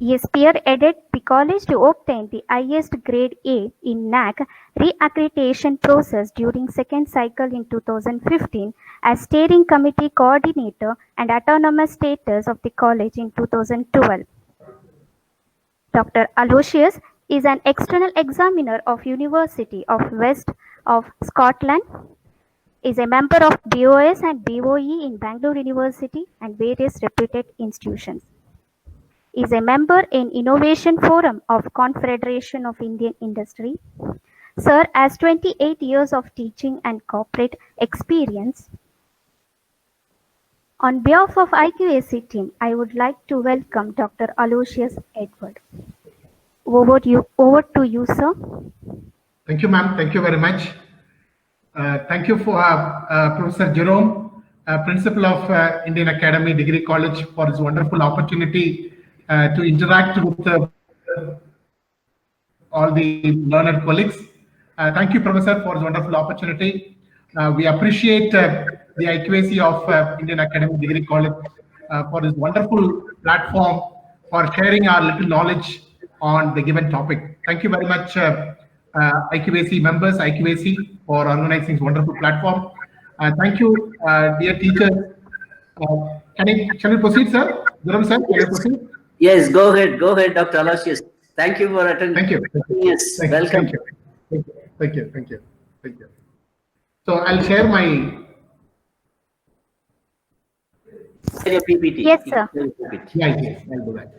He spearheaded the college to obtain the highest grade A in NAC reaccreditation process during second cycle in 2015 as steering committee coordinator and autonomous status of the college in 2012. Dr. Aloysius is an external examiner of University of West of Scotland, is a member of BOS and BOE in Bangalore University and various reputed institutions. Is a member in Innovation Forum of Confederation of Indian Industry. Sir has 28 years of teaching and corporate experience. On behalf of IQAC team, I would like to welcome Dr. Aloysius Edward. Over to you, sir. Thank you, ma'am. Thank you very much. Thank you for Professor Jerome, Principal of Indian Academy Degree College, for this wonderful opportunity to interact with all the learned colleagues. Thank you, Professor, for this wonderful opportunity. We appreciate the IQAC of Indian Academy Degree College for this wonderful platform for sharing our little knowledge on the given topic. Thank you very much, IQAC members, IQAC, for organizing this wonderful platform. Thank you, dear teachers. Shall we proceed, sir? Jerome, sir, can you proceed? Yes, go ahead, Dr. Aloysius. Thank you for attending. Thank you. Yes, welcome. Thank you. So I'll share my. Your PPT. Yes, sir. Yes, I'll do that.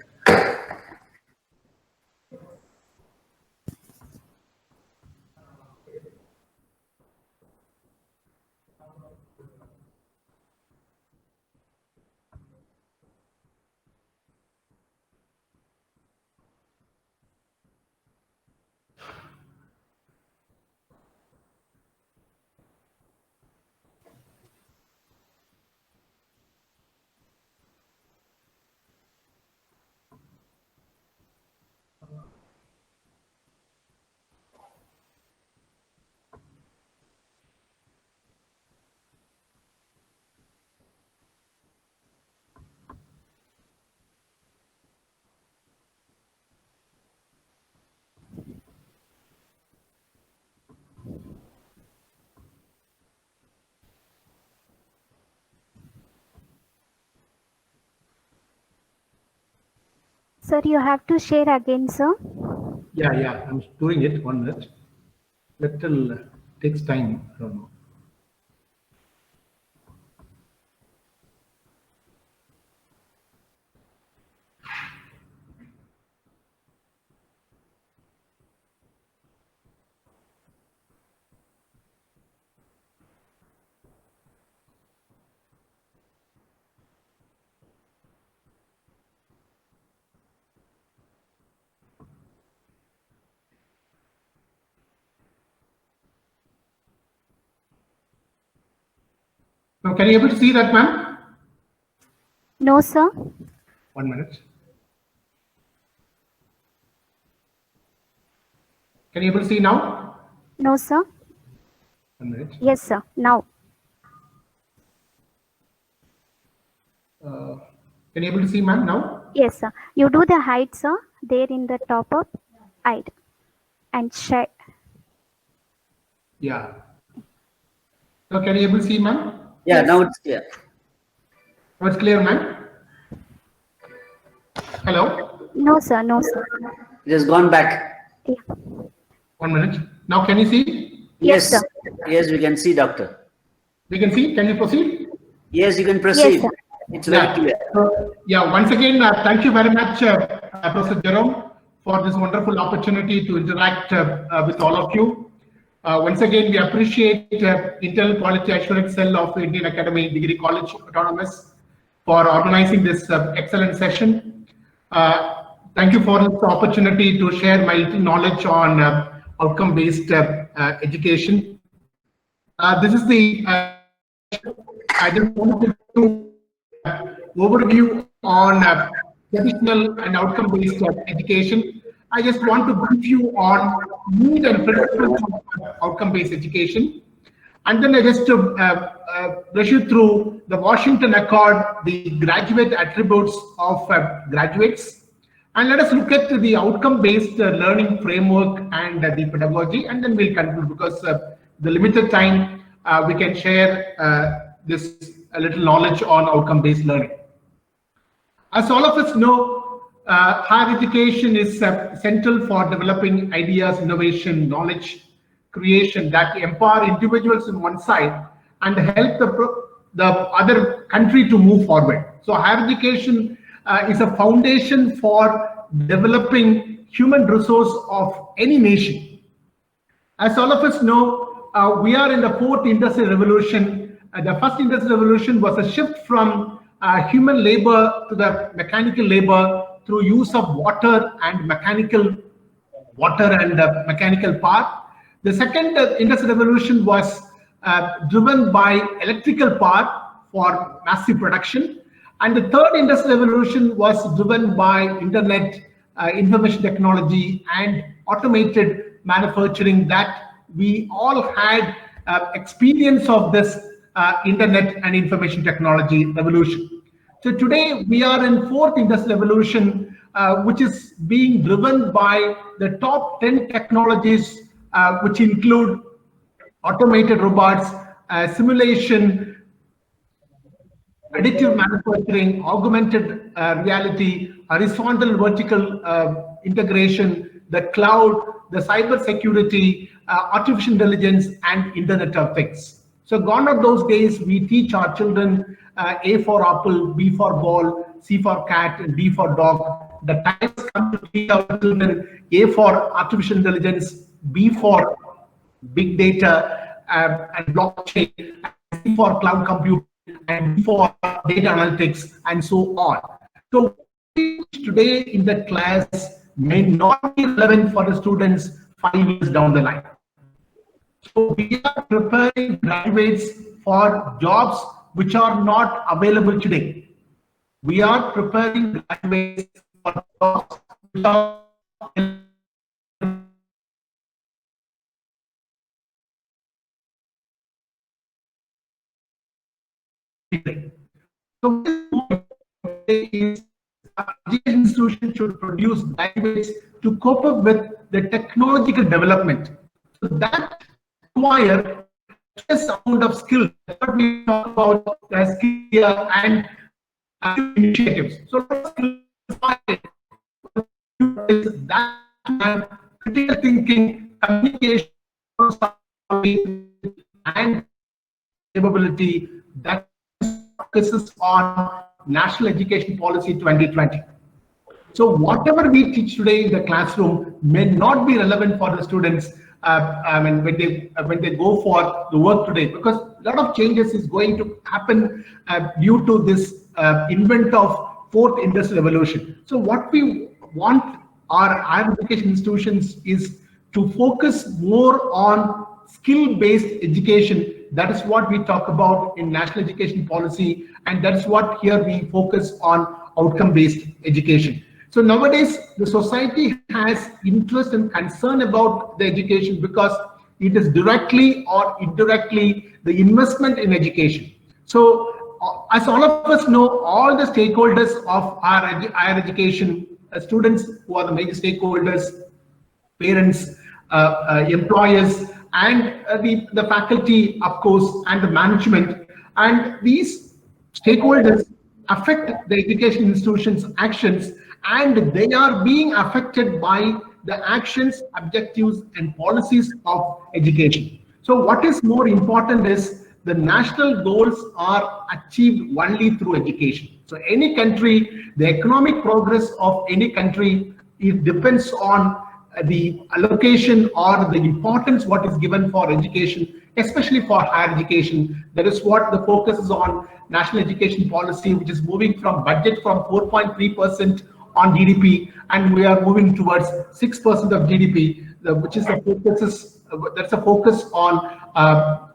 Sir, you have to share again, sir. Yeah, I'm doing it. 1 minute. Little takes time. I don't know. Now, can you able to see that, ma'am? No, sir. 1 minute. Can you able to see now? No, sir. 1 minute. Yes, sir. Now. Can you able to see, ma'am, now? Yes, sir. You do the height, sir. There in the top of height and share. Yeah. So can you able to see, ma'am? Yeah, Yes. now it's clear. Now it's clear, ma'am. Hello. No, sir. No, sir. It has gone back. Yeah. 1 minute. Now can you see? Yes, sir. Yes, we can see, doctor. We can see. Can you proceed? Yes, you can proceed. Yes, sir. It's very clear. So, yeah, once again, thank you very much, Professor Jerome, for this wonderful opportunity to interact with all of you. Once again, we appreciate Internal Quality Assurance Cell of Indian Academy Degree College Autonomous for organizing this excellent session. Thank you for this opportunity to share my little knowledge on outcome-based education. This is the, I just wanted to overview on traditional and outcome-based education. I just want to brief you on need and principles of outcome-based education. And then I just brush you through the Washington Accord, the graduate attributes of graduates, And let us look at the outcome-based learning framework and the pedagogy, and then we'll conclude because the limited time we can share this a little knowledge on outcome-based learning. As all of us know, higher education is central for developing ideas, innovation, knowledge creation that empower individuals on one side and help the other country to move forward. So higher education is a foundation for developing human resource of any nation. As all of us know, we are in the fourth industrial revolution. The first industrial revolution was a shift from human labor to the mechanical labor through use of water and mechanical power. The second industrial revolution was driven by electrical power for massive production. And the third industrial revolution was driven by internet, information technology, and automated manufacturing that we all had experience of this internet and information technology revolution. So today we are in fourth industrial revolution, which is being driven by the top 10 technologies, which include automated robots, simulation, additive manufacturing, augmented reality, horizontal vertical integration, the cloud, the cyber security, artificial intelligence, and Internet of Things. So gone are those days we teach our children A for apple, B for ball, C for cat, and D for dog. The time has come to teach our children A for artificial intelligence, B for big data and blockchain, and C for cloud computing, and D for data analytics, and so on. So today in the class may not be relevant for the students 5 years down the line. So we are preparing graduates for jobs which are not available today. We are preparing graduates for jobs which are so is education institution should produce graduates to cope up with the technological development. So that require tremendous amount of skill. That's what we talk about as skill and initiatives. So that critical thinking, communication, and capability that focuses on National Education Policy 2020. So whatever we teach today in the classroom may not be relevant for the students when they go for the work today, because a lot of changes is going to happen due to this invent of fourth industrial revolution. So what we want our higher education institutions is to focus more on skill-based education. That is what we talk about in National Education Policy, and that's what here we focus on outcome-based education. So nowadays, the society has interest and concern about the education because it is directly or indirectly the investment in education. So as all of us know, all the stakeholders of our higher education, students who are the major stakeholders, parents, employers, and the faculty, of course, and the management, and these stakeholders affect the education institutions' actions, and they are being affected by the actions, objectives, and policies of education. So what is more important is the national goals are achieved only through education. So any country, the economic progress of any country, it depends on the allocation or the importance what is given for education, especially for higher education. That is what the focus is on National Education Policy, which is moving from budget from 4.3% on GDP, and we are moving towards 6% of GDP, which is the focus. That's a focus on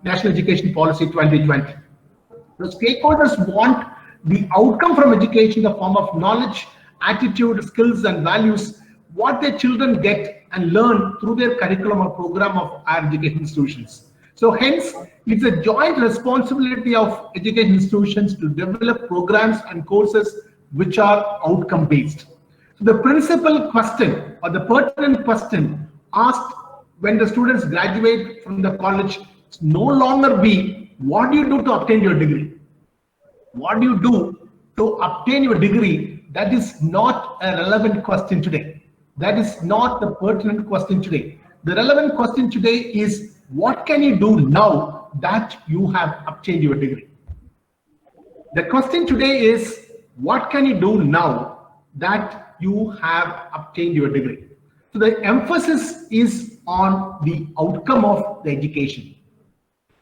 National Education Policy 2020. The stakeholders want the outcome from education in the form of knowledge, attitude, skills, and values, what their children get and learn through their curriculum or program of higher education institutions. So hence, it's a joint responsibility of education institutions to develop programs and courses which are outcome based. So the principal question or the pertinent question asked when the students graduate from the college is no longer be what do you do to obtain your degree? What do you do to obtain your degree? That is not a relevant question today. That is not the pertinent question today. The relevant question today is what can you do now that you have obtained your degree? The question today is what can you do now that you have obtained your degree? So the emphasis is on the outcome of the education.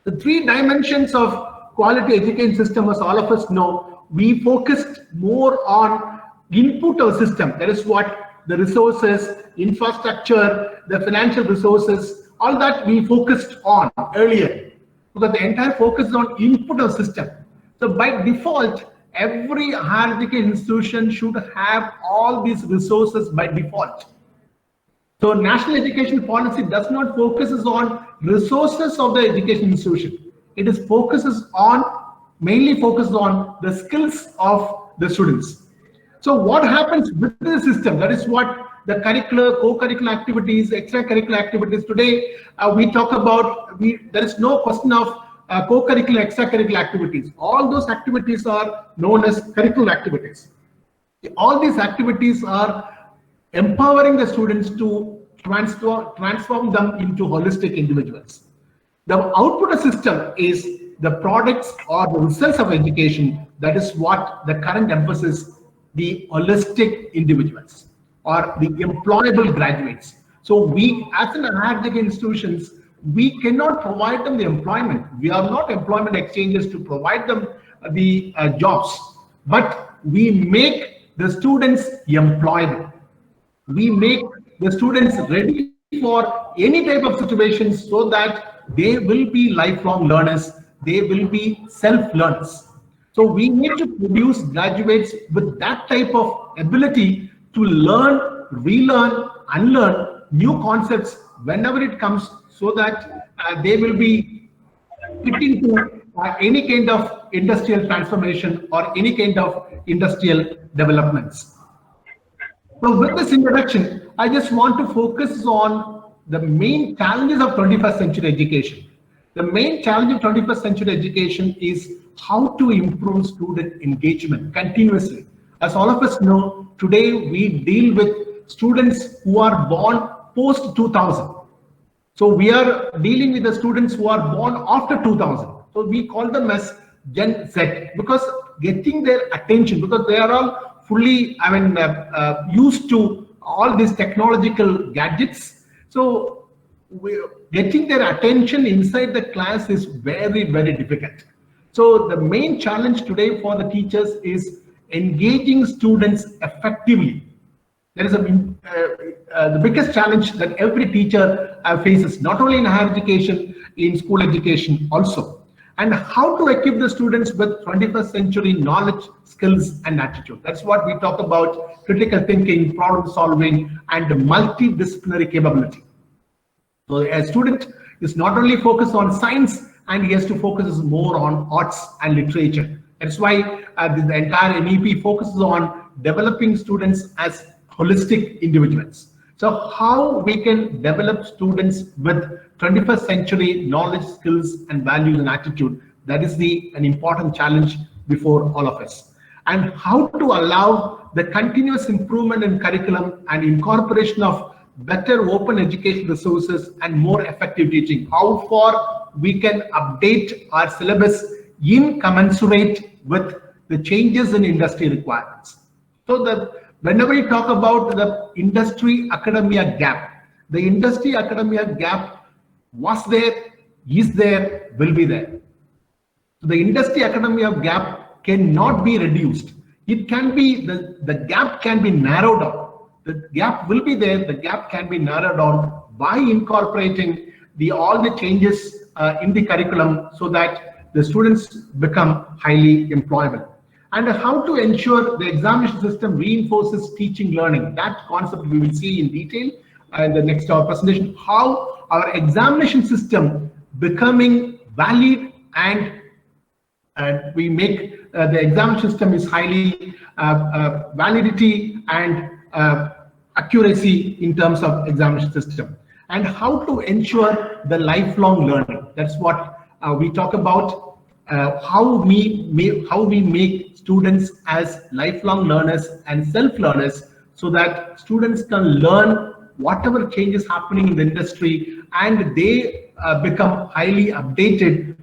The three dimensions of quality education system, as all of us know, we focused more on input of system. That is what the resources, infrastructure, the financial resources, all that we focused on earlier, because the entire focus is on input of system. So by default, every higher education institution should have all these resources by default. So national education policy does not focuses on resources of the education institution. It is mainly focuses on the skills of the students. So what happens with the system? That is what the curricular, co-curricular activities, extracurricular activities. Today we talk about. There is no question of co-curricular, extracurricular activities. All those activities are known as curricular activities. All these activities are empowering the students to transform them into holistic individuals. The output of system is the products or the results of education. That is what the current emphasis, the holistic individuals or the employable graduates. So we, as an higher education institutions, we cannot provide them the employment. We are not employment exchanges to provide them the jobs, but we make the students employable. We make the students ready for any type of situations so that they will be lifelong learners, they will be self-learners. So we need to produce graduates with that type of ability to learn, relearn, unlearn new concepts whenever it comes, so that they will be fit into any kind of industrial transformation or any kind of industrial developments. So with this introduction, I just want to focus on the main challenges of 21st century education. The main challenge of 21st century education is how to improve student engagement continuously. As all of us know, today we deal with students who are born post 2000. So we are dealing with the students who are born after 2000. So we call them as Gen Z, because getting their attention, because they are all fully, used to all these technological gadgets. So getting their attention inside the class is very, very difficult. So the main challenge today for the teachers is engaging students effectively. There is the biggest challenge that every teacher faces, not only in higher education, in school education also. And how to equip the students with 21st century knowledge, skills, and attitude. That's what we talk about: critical thinking, problem solving, and multidisciplinary capability. So a student is not only focused on science, and he has to focus more on arts and literature. That's why the entire MEP focuses on developing students as holistic individuals. So how we can develop students with 21st century knowledge, skills, and values and attitude, that is an important challenge before all of us. And how to allow the continuous improvement in curriculum and incorporation of better open education resources and more effective teaching. How far we can update our syllabus in commensurate with the changes in industry requirements. So whenever we talk about the industry academia gap, the industry academia gap was there, is there, will be there. So the industry academia gap cannot be reduced. It can be, the gap can be narrowed down. The gap will be there, the gap can be narrowed down by incorporating all the changes in the curriculum, so that the students become highly employable. And how to ensure the examination system reinforces teaching learning. That concept we will see in detail in the next presentation. How our examination system becoming valid, and we make the exam system is highly validity and accuracy in terms of examination system, and how to ensure the lifelong learning. That's what we talk about. How we make students as lifelong learners and self-learners, so that students can learn whatever change is happening in the industry, and they become highly updated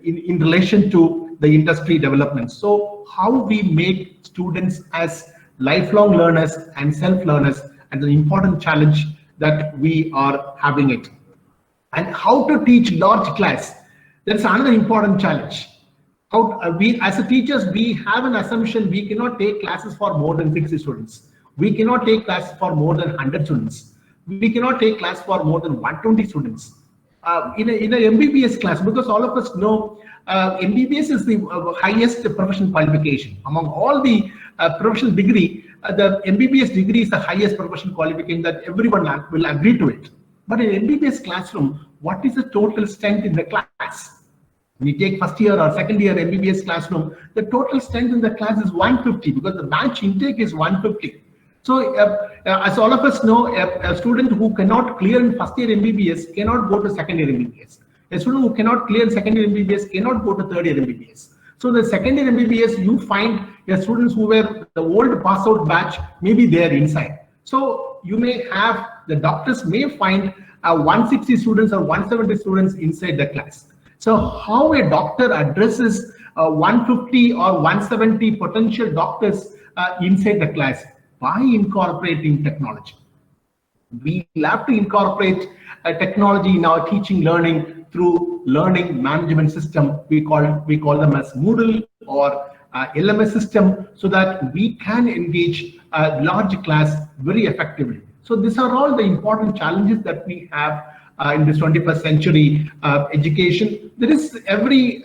in relation to the industry development. So how we make students as lifelong learners and self-learners, and an important challenge that we are having it. And how to teach large class, that's another important challenge. How we as a teachers, we have an assumption we cannot take classes for more than 60 students. We cannot take classes for more than 100 students. We cannot take class for more than 120 students. In an MBBS class, because all of us know MBBS is the highest professional qualification among all the professional degree. The MBBS degree is the highest professional qualification that everyone will agree to it. But in MBBS classroom, what is the total strength in the class? When you take first year or second year MBBS classroom, the total strength in the class is 150, because the batch intake is 150. So as all of us know, a student who cannot clear in first year MBBS cannot go to second year MBBS. A student who cannot clear in second year MBBS cannot go to third year MBBS. So the second year MBBS, you find students who were the old pass out batch, maybe there inside. So you may have, the doctors may find 160 students or 170 students inside the class. So how a doctor addresses 150 or 170 potential doctors inside the class? By incorporating technology. We have to incorporate technology in our teaching learning through learning management system. We call them as Moodle or LMS system, so that we can engage a large class very effectively. So these are all the important challenges that we have in this 21st century education. There is every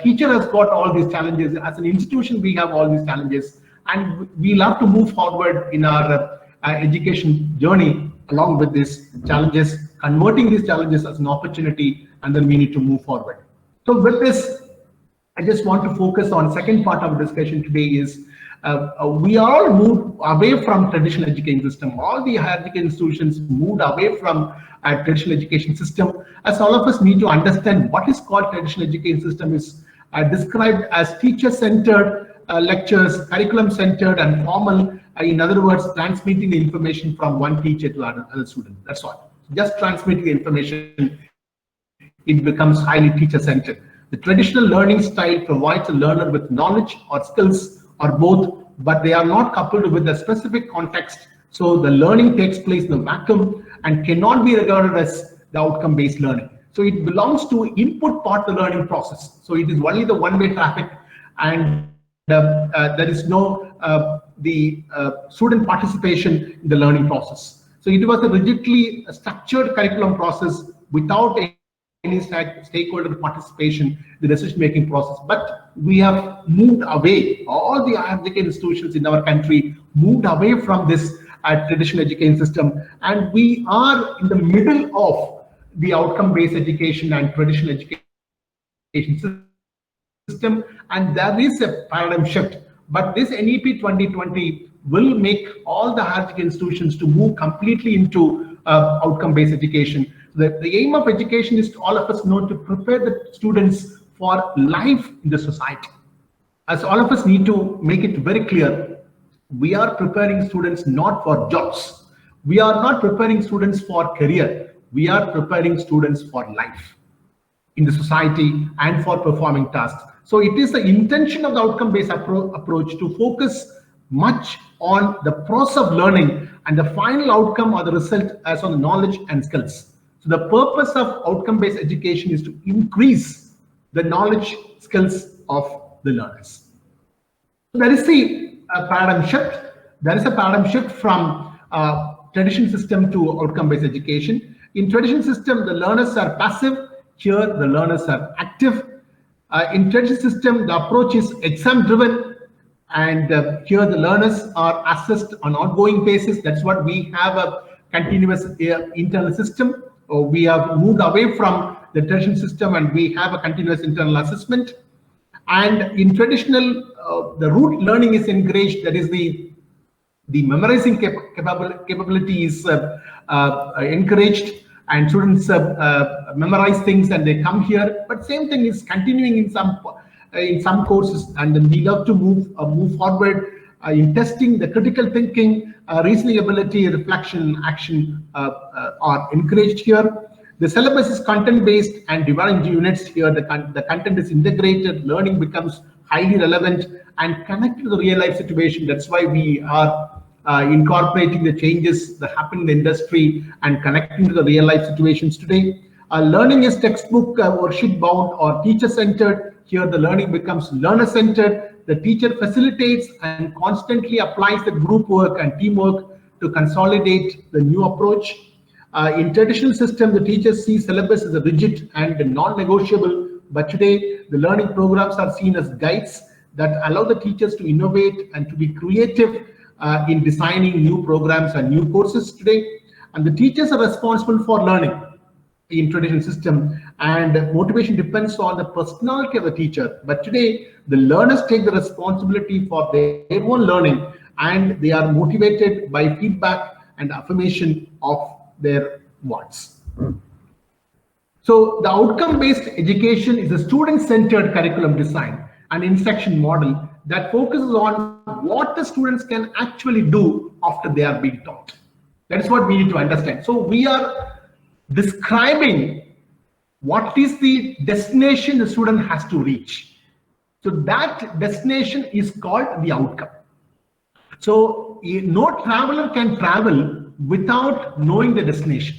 teacher has got all these challenges. As an institution, we have all these challenges, and we'll have to move forward in our education journey along with these challenges, converting these challenges as an opportunity, and then we need to move forward. So with this, I just want to focus on second part of the discussion today is we all moved away from traditional education system. All the higher education institutions moved away from a traditional education system. As all of us need to understand, what is called traditional education system is described as teacher-centered lectures, curriculum-centered and formal. In other words, transmitting the information from one teacher to another student. That's all. Just transmitting the information, it becomes highly teacher-centered. The traditional learning style provides a learner with knowledge or skills or both, but they are not coupled with a specific context. So the learning takes place in the vacuum and cannot be regarded as the outcome-based learning. So it belongs to input part of the learning process. So it is only the one-way traffic, and there is no student participation in the learning process. So it was a rigidly structured curriculum process without any stakeholder participation in the decision-making process. But we have moved away, all the higher education institutions in our country moved away from this traditional education system, and we are in the middle of the outcome-based education and traditional education system, and there is a paradigm shift. But this NEP 2020 will make all the higher education institutions to move completely into outcome-based education. The aim of education is, all of us know, to prepare the students for life in the society. As all of us need to make it very clear, we are preparing students not for jobs. We are not preparing students for career. We are preparing students for life in the society and for performing tasks. So it is the intention of the outcome-based approach to focus much on the process of learning and the final outcome or the result as on the knowledge and skills. So the purpose of outcome-based education is to increase the knowledge skills of the learners. There is the paradigm shift. There is a paradigm shift from traditional system to outcome-based education. In traditional system, the learners are passive. Here, the learners are active. In traditional system, the approach is exam-driven, and here the learners are assessed on an ongoing basis. That's what we have, a continuous internal system. We have moved away from the traditional system, and we have a continuous internal assessment. And in traditional, the root learning is encouraged. That is the The memorizing capability is encouraged, and students memorize things and they come here. But same thing is continuing in some courses, and then we love to move forward in testing the critical thinking, reasoning ability, reflection, action are encouraged here. The syllabus is content-based and divided into units here. The content is integrated, learning becomes highly relevant and connected to the real-life situation. That's why we are incorporating the changes that happen in the industry and connecting to the real-life situations today. Learning is textbook worksheet-bound or teacher-centered. Here, the learning becomes learner-centered. The teacher facilitates and constantly applies the group work and teamwork to consolidate the new approach. In traditional system, the teachers see syllabus as a rigid and non-negotiable, but today the learning programs are seen as guides that allow the teachers to innovate and to be creative in designing new programs and new courses today. And the teachers are responsible for learning in traditional system, and motivation depends on the personality of the teacher. But today, the learners take the responsibility for their own learning, and they are motivated by feedback and affirmation of their wants. So the outcome-based education is a student-centered curriculum design and instruction model that focuses on what the students can actually do after they are being taught. That is what we need to understand. So we are describing what is the destination the student has to reach. So that destination is called the outcome. So no traveler can travel without knowing the destination.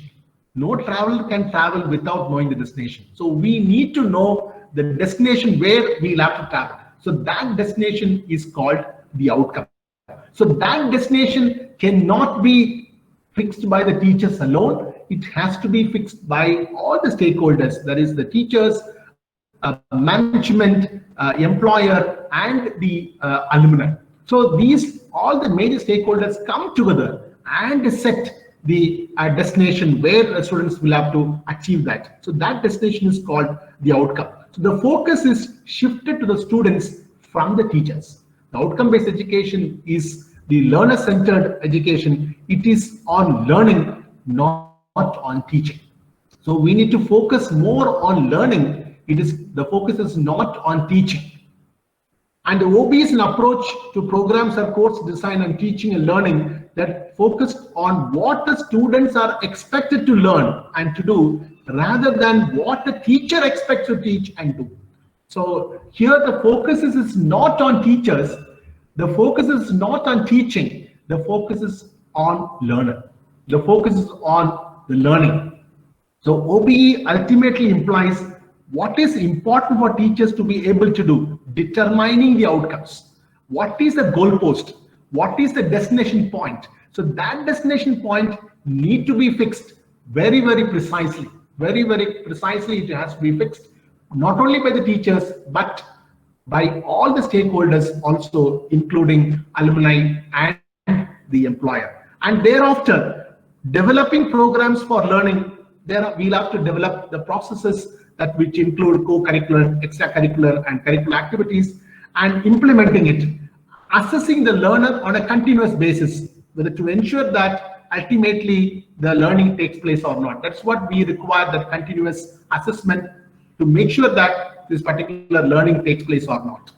No traveler can travel without knowing the destination. So we need to know the destination where we'll have to travel. So that destination is called the outcome. So that destination cannot be fixed by the teachers alone. It has to be fixed by all the stakeholders, that is the teachers, management, employer, and the alumni. So all the major stakeholders come together and set the destination where the students will have to achieve that. So that destination is called the outcome. So the focus is shifted to the students from the teachers. The outcome-based education is the learner-centered education. It is on learning, not on teaching. So we need to focus more on learning. The focus is not on teaching. And the OBE is an approach to programs or course design and teaching and learning that focused on what the students are expected to learn and to do, rather than what the teacher expects to teach and do. So here the focus is not on teachers, the focus is not on teaching, the focus is on learner. The focus is on the learning. So OBE ultimately implies what is important for teachers to be able to do, determining the outcomes. What is the goalpost? What is the destination point? So that destination point need to be fixed very, very precisely. Very, very precisely it has to be fixed, not only by the teachers, but by all the stakeholders also, including alumni and the employer. And thereafter, developing programs for learning, we'll have to develop the processes that which include co-curricular, extracurricular, and curricular activities, and implementing it, assessing the learner on a continuous basis, whether to ensure that ultimately the learning takes place or not. That's what we require, that continuous assessment to make sure that this particular learning takes place or not.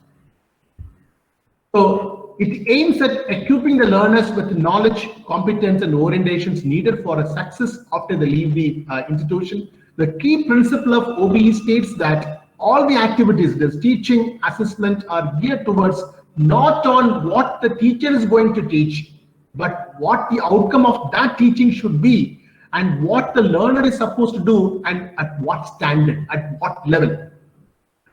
So it aims at equipping the learners with knowledge, competence, and orientations needed for a success after they leave the institution. The key principle of OBE states that all the activities, the teaching, assessment, are geared towards not on what the teacher is going to teach, but what the outcome of that teaching should be, and what the learner is supposed to do, and at what standard, at what level.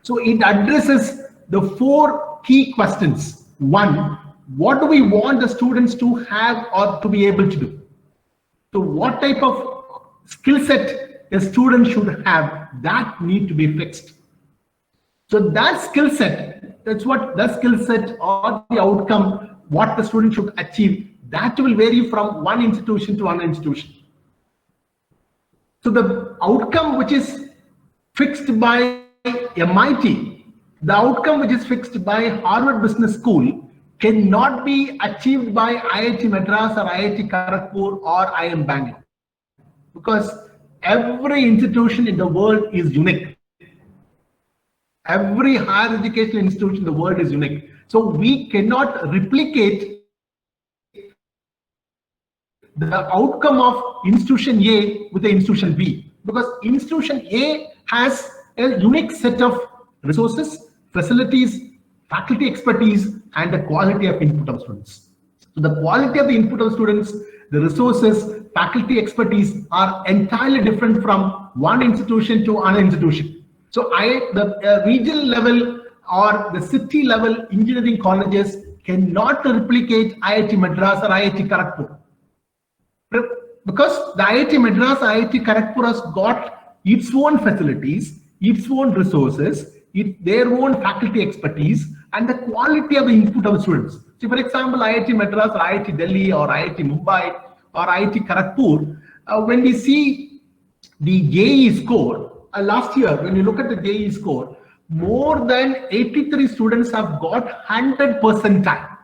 So it addresses the 4 key questions. 1, what do we want the students to have or to be able to do? So what type of skill set a student should have, that need to be fixed. So that skill set, that's what the skill set or the outcome, what the student should achieve, that will vary from one institution to another institution. So the outcome which is fixed by MIT, the outcome which is fixed by Harvard Business School cannot be achieved by IIT Madras or IIT Kharagpur or IIM Bangalore, because every institution in the world is unique. Every higher educational institution in the world is unique. So we cannot replicate the outcome of institution A with the institution B, because institution A has a unique set of resources, facilities, faculty expertise, and the quality of input of students. So the quality of the input of students, the resources, faculty expertise are entirely different from one institution to another institution. So the regional level or the city level engineering colleges cannot replicate IIT Madras or IIT Kharagpur, because the IIT Madras, IIT Kharagpur has got its own facilities, its own resources, their own faculty expertise, and the quality of the input of the students. So, for example, IIT Madras or IIT Delhi or IIT Mumbai or IIT Kharagpur, when we see the JEE score, last year, when you look at the JEE score, more than 83 students have got 100 percentile.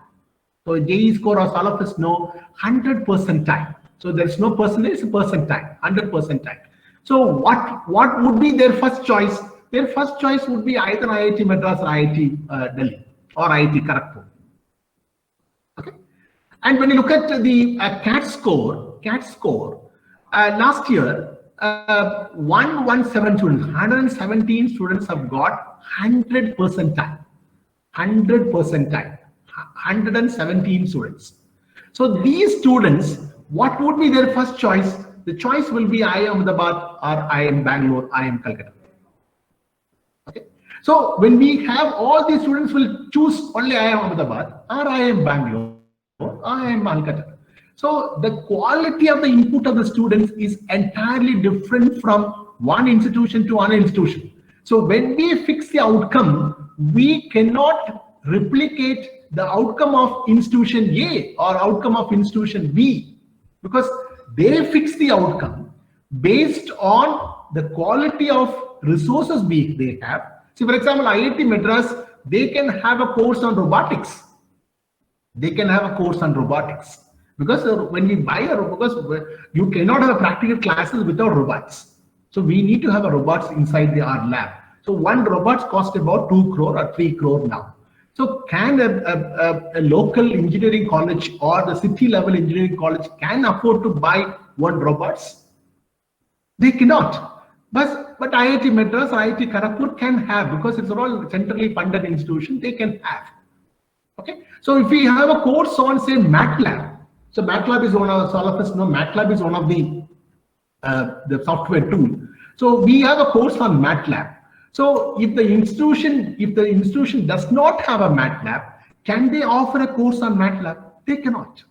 So JEE score, as all of us know, 100 percentile. So there is no percentage, it's a percentile, 100 percentile. So what would be their first choice? Their first choice would be either IIT Madras or IIT Delhi or IIT Kharagpur. Okay. And when you look at the CAT score, last year, 117 students, 117 students have got 100 percentile, 117 students. So these students, what would be their first choice? The choice will be IIM Ahmedabad or IIM Bangalore, IIM Calcutta. Okay. So when we have all these students will choose only IIM Ahmedabad or IIM Bangalore or IIM Calcutta. So the quality of the input of the students is entirely different from one institution to another institution. So when we fix the outcome, we cannot replicate the outcome of institution A or outcome of institution B, because they fix the outcome based on the quality of resources they have. See, for example, IIT Madras, they can have a course on robotics. Because when we buy because you cannot have practical classes without robots. So we need to have a robots inside our lab. So one robots cost about 2 crore or 3 crore now. So can a local engineering college or the city level engineering college can afford to buy one robots? They cannot. But IIT Madras, IIT Kharagpur can have, because it's all centrally funded institution, they can have. Okay. So if we have a course on, say, MATLAB, so MATLAB is one of, all of us know, MATLAB is one of the software tool. So we have a course on MATLAB. So if the institution does not have a MATLAB, can they offer a course on MATLAB? They cannot.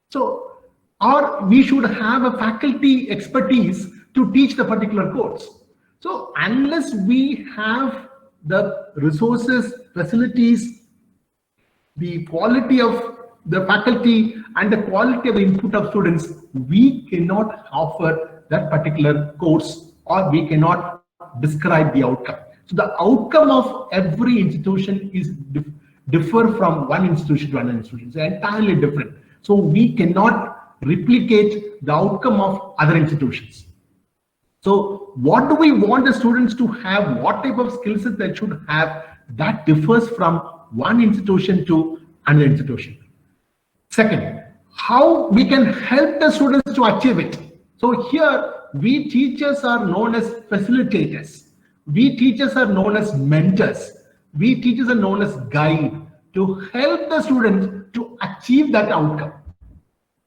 So, or we should have a faculty expertise to teach the particular course. So unless we have the resources, facilities, the quality of the faculty and the quality of the input of students, we cannot offer that particular course, or we cannot describe the outcome. So the outcome of every institution is differ from one institution to another institution. It's entirely different. So we cannot replicate the outcome of other institutions. So what do we want the students to have? What type of skill set they should have? That differs from one institution to another institution. Second, how we can help the students to achieve it. So here, we teachers are known as facilitators. We teachers are known as mentors. We teachers are known as guide to help the students to achieve that outcome.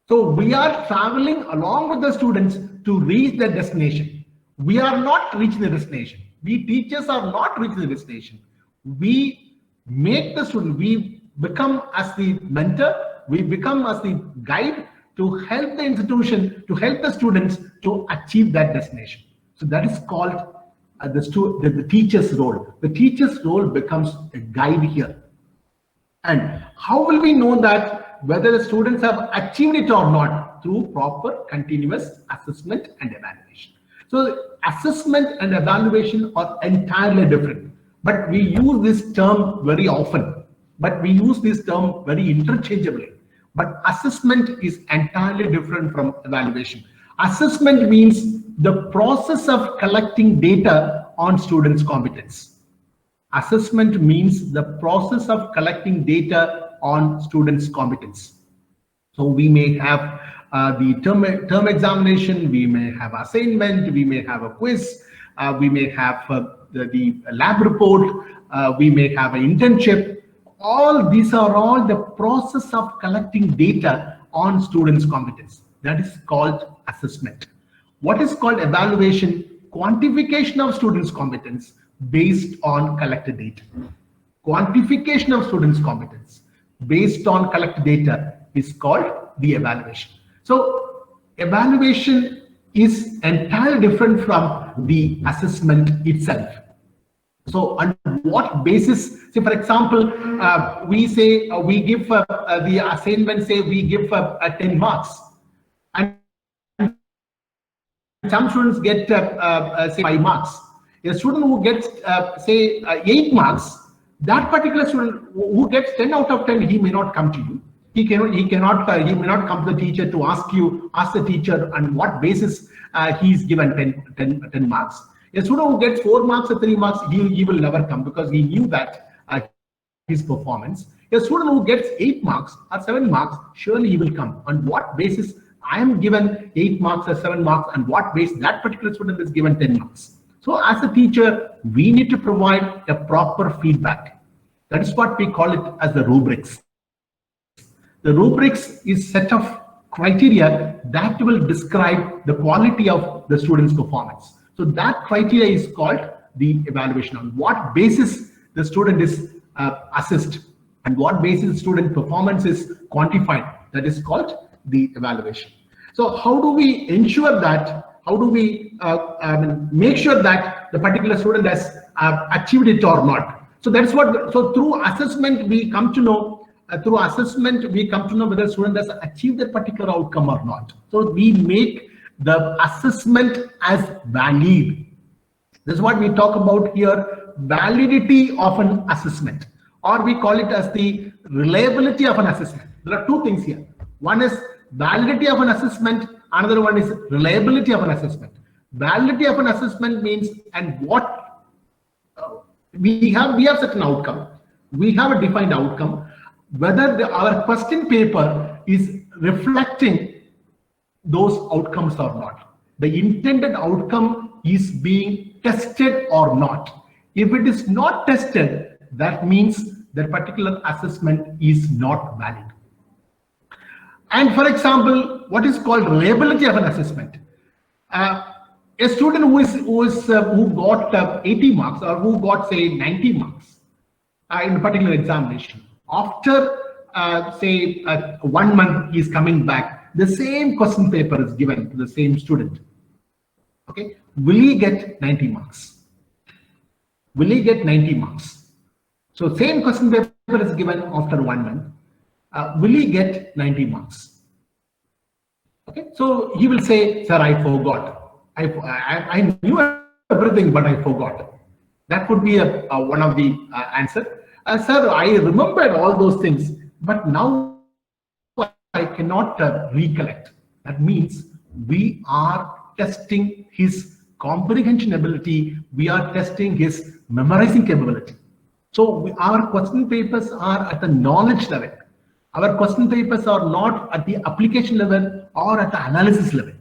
So we are traveling along with the students to reach their destination. We are not reaching the destination. We teachers are not reaching the destination. We make the student, we become as the mentor, we become as the guide to help the institution, to help the students to achieve that destination. So that is called the teacher's role. The teacher's role becomes a guide here. And how will we know that whether the students have achieved it or not? Through proper continuous assessment and evaluation. So assessment and evaluation are entirely different, but we use this term very often. but we use this term very interchangeably. But assessment is entirely different from evaluation. Assessment means the process of collecting data on students' competence. Assessment means the process of collecting data on students' competence. So we may have the term examination, we may have assignment, we may have a quiz, we may have the lab report, we may have an internship. All these are all the process of collecting data on students' competence. That is called assessment. What is called evaluation? Quantification of students' competence based on collected data. Quantification of students' competence based on collected data is called the evaluation. So evaluation is entirely different from the assessment itself. So on what basis, say for example, we say we give the assignment, say we give 10 marks, and some students get say 5 marks. A student who gets say 8 marks, that particular student who gets 10 out of 10, he may not come to you. He may not come to the teacher to ask the teacher on what basis he's given 10 marks. A student who gets 4 marks or 3 marks, he will never come because he knew that his performance. A student who gets 8 marks or 7 marks, surely he will come. On what basis I am given 8 marks or 7 marks, and what basis that particular student is given 10 marks. So as a teacher, we need to provide a proper feedback. That is what we call it as the rubrics. The rubrics is set of criteria that will describe the quality of the student's performance. So that criteria is called the evaluation. On what basis the student is assessed and what basis the student performance is quantified, that is called the evaluation. So how do we ensure that, how do we make sure that the particular student has achieved it or not? So that's what, so through assessment we come to know, whether the student has achieved that particular outcome or not. So we make the assessment as valid. This is what we talk about here, validity of an assessment, or we call it as the reliability of an assessment. There are two things here. One is validity of an assessment, another one is reliability of an assessment. Validity of an assessment means, and what we have certain outcome, we have a defined outcome, whether our question paper is reflecting those outcomes or not. The intended outcome is being tested or not. If it is not tested, that means that particular assessment is not valid. And for example, what is called reliability of an assessment? A student who got 80 marks or who got say 90 marks in a particular examination, after say 1 month he is coming back, the same question paper is given to the same student. Okay, will he get 90 marks? Will he get 90 marks? So same question paper is given after 1 month. Will he get 90 marks? Okay, so he will say, sir, I forgot. I knew everything, but I forgot. That could be one of the answer. Sir, I remembered all those things, but now I cannot recollect. That means we are testing his comprehension ability. We are testing his memorizing capability. So our question papers are at the knowledge level. Our question papers are not at the application level or at the analysis level.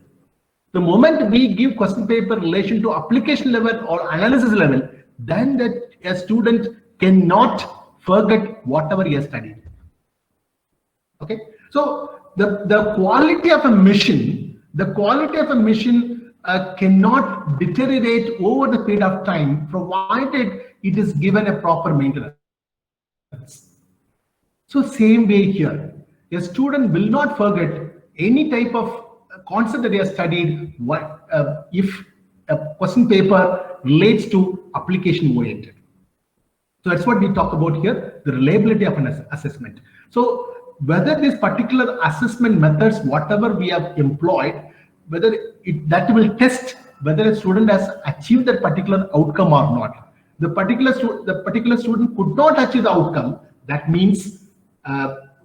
The moment we give question paper relation to application level or analysis level, then that a student cannot forget whatever he has studied. Okay, so the quality of a mission, cannot deteriorate over the period of time, provided it is given a proper maintenance. So same way here, a student will not forget any type of concept that they have studied if a question paper relates to application oriented. So that's what we talk about here, the reliability of an assessment. So whether this particular assessment methods, whatever we have employed, whether that will test whether a student has achieved that particular outcome or not. The particular student could not achieve the outcome. That means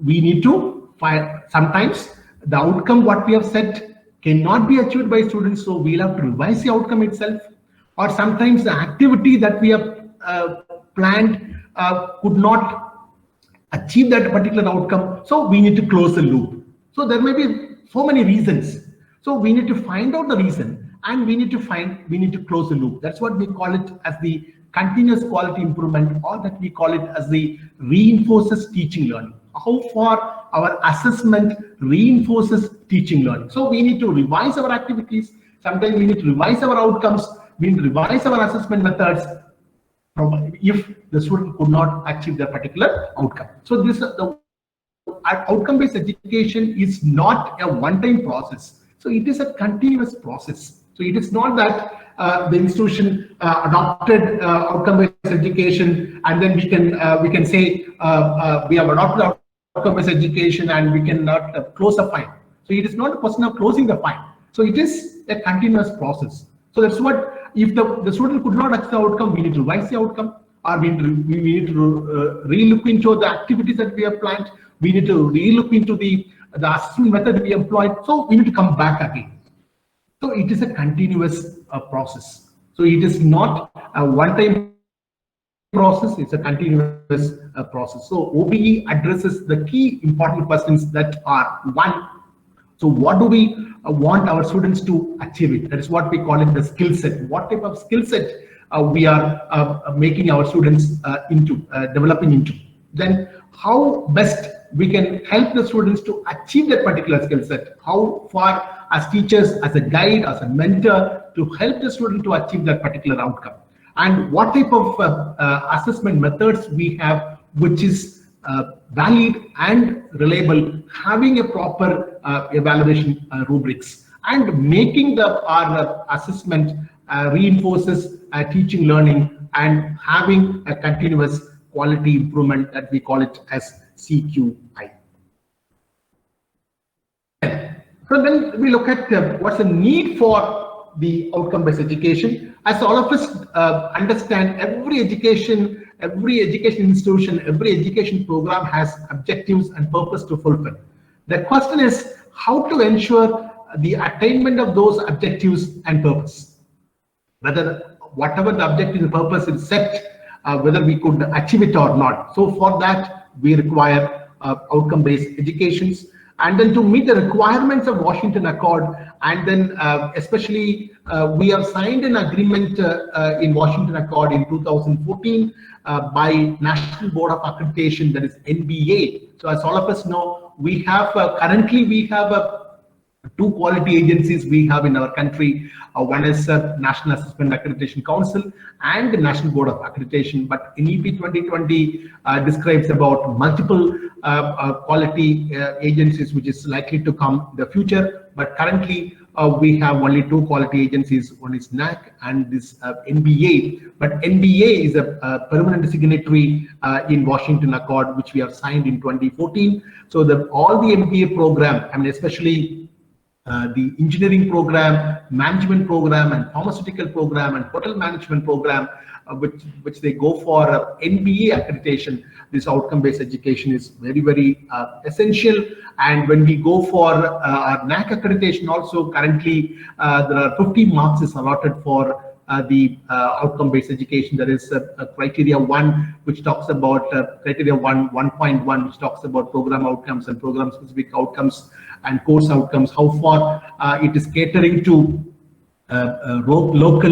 we need to find, sometimes the outcome what we have set cannot be achieved by students, so we'll have to revise the outcome itself. Or sometimes the activity that we have planned could not achieve that particular outcome, so we need to close the loop. So there may be so many reasons, so we need to find out the reason, and we need to close the loop. That's what we call it as the continuous quality improvement, or that we call it as the reinforces teaching learning. How far our assessment reinforces teaching learning. So we need to revise our activities, sometimes we need to revise our outcomes, we need to revise our assessment methods if the student could not achieve that particular outcome. So this the outcome-based education is not a one-time process. So it is a continuous process. So it is not that the institution adopted outcome-based education, and then we can say we have adopted outcome-based education and we cannot close the file. So it is not a question of closing the file. So it is a continuous process. So that's what, if the student could not achieve the outcome, we need to revise the outcome, or we need to re-look into the activities that we have planned. We need to re-look into the assessment method we employed. So we need to come back again. So it is a continuous process. So it is not a one-time process, it's a continuous process. So OBE addresses the key important questions that are: one, so what do we want our students to achieve it? That is what we call it the skill set. What type of skill set we are making our students developing into? Then how best we can help the students to achieve that particular skill set? How far as teachers, as a guide, as a mentor, to help the student to achieve that particular outcome? And what type of assessment methods we have, which is valid and reliable, having a proper evaluation rubrics, and making our assessment reinforces teaching learning, and having a continuous quality improvement that we call it as CQI. So then we look at what's the need for the outcome-based education. As all of us understand, every education institution, every education program has objectives and purpose to fulfill. The question is how to ensure the attainment of those objectives and purpose. Whether whatever the objective and purpose is set, whether we could achieve it or not. So for that, we require outcome-based educations. And then to meet the requirements of Washington Accord, and then especially we have signed an agreement in Washington Accord in 2014 by National Board of Accreditation, that is NBA. So as all of us know, we have currently we have two quality agencies we have in our country. One is National Assessment Accreditation Council and the National Board of Accreditation. But NEP 2020 describes about multiple quality agencies which is likely to come in the future. But currently we have only two quality agencies. One is NAC and this NBA. But NBA is a permanent signatory in Washington Accord, which we have signed in 2014. So all the MBA program, I mean especially the engineering program, management program, and pharmaceutical program, and hotel management program, which they go for NBA accreditation. This outcome-based education is very, very essential. And when we go for our NAC accreditation, also currently there are 50 marks is allotted for the outcome-based education. There is criteria 1, which talks about criteria 1.1, which talks about program outcomes and program-specific outcomes and course outcomes, how far it is catering to local,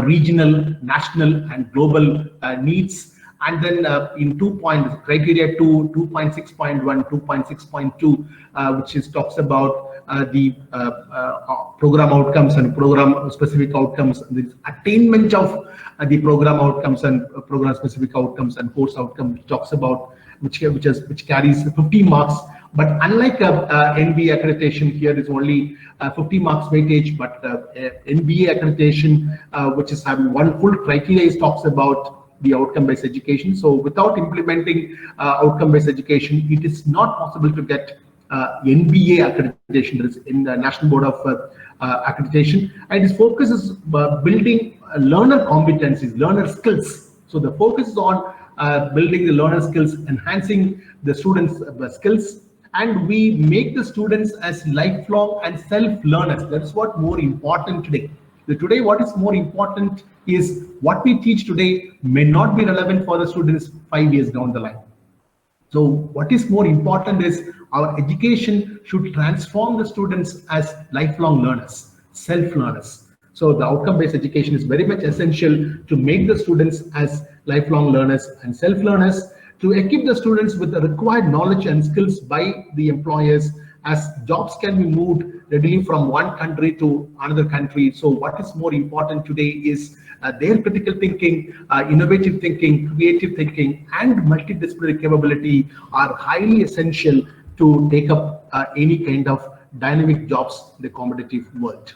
regional, national, and global needs. And then in 2 points, criteria 2, 2.6.1, 2.6.2, which is talks about the program outcomes and program specific outcomes, the attainment of the program outcomes and program specific outcomes and course outcomes, talks about which carries 50 marks. But unlike NBA accreditation, here is only 50 marks weightage, but NBA accreditation, which is having one full criteria, talks about the outcome-based education. So without implementing outcome-based education, it is not possible to get NBA accreditation. That is in the National Board of Accreditation, and its focus is building learner competencies, learner skills. So the focus is on building the learner skills, enhancing the students' skills, and we make the students as lifelong and self-learners. That's what more important today. Today, what is more important is what we teach today may not be relevant for the students 5 years down the line. So what is more important is our education should transform the students as lifelong learners, self-learners. So the outcome-based education is very much essential to make the students as lifelong learners and self-learners, to equip the students with the required knowledge and skills by the employers, as jobs can be moved readily from one country to another country. So what is more important today is their critical thinking, innovative thinking, creative thinking, and multidisciplinary capability are highly essential to take up any kind of dynamic jobs in the competitive world.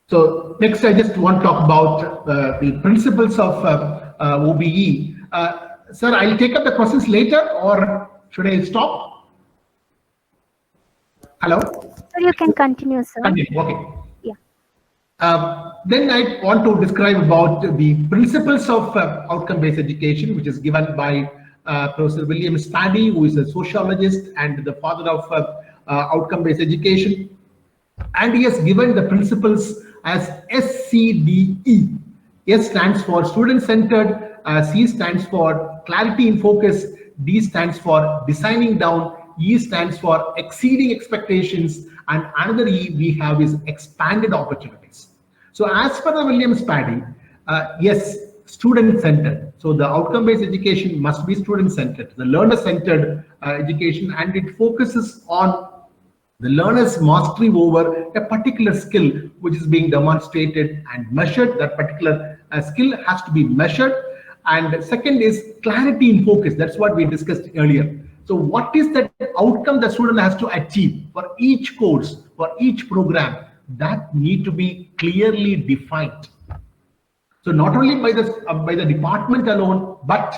So next, I just want to talk about the principles of OBE. Sir, I'll take up the questions later, or should I stop? Hello? So you can continue, sir. Continue. Okay. Yeah. Then I want to describe about the principles of outcome-based education, which is given by Professor William Spady, who is a sociologist and the father of outcome-based education. And he has given the principles as SCDE. S stands for student-centered, C stands for clarity in focus, D stands for designing down, E stands for exceeding expectations, and another E we have is expanded opportunities. So as per the William Spady, yes, student-centered. So the outcome-based education must be student-centered, the learner-centered education, and it focuses on the learner's mastery over a particular skill which is being demonstrated and measured. That particular skill has to be measured. And second is clarity in focus. That's what we discussed earlier. So what is that outcome the student has to achieve for each course, for each program? That need to be clearly defined. So not only by the department alone, but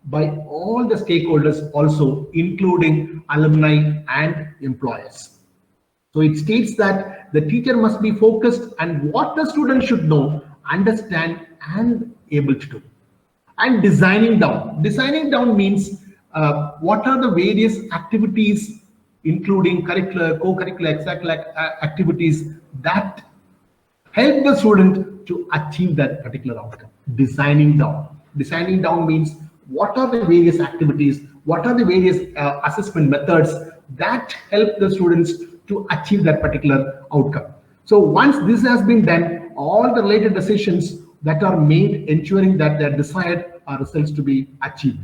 by all the stakeholders also, including alumni and employers. So it states that the teacher must be focused on what the student should know, understand, and able to do. And designing down. Designing down means what are the various activities, including curricular, co-curricular, extracurricular activities that help the student to achieve that particular outcome. Designing down. Designing down means what are the various activities, what are the various assessment methods that help the students to achieve that particular outcome. So once this has been done, all the related decisions that are made ensuring that their desired results to be achieved.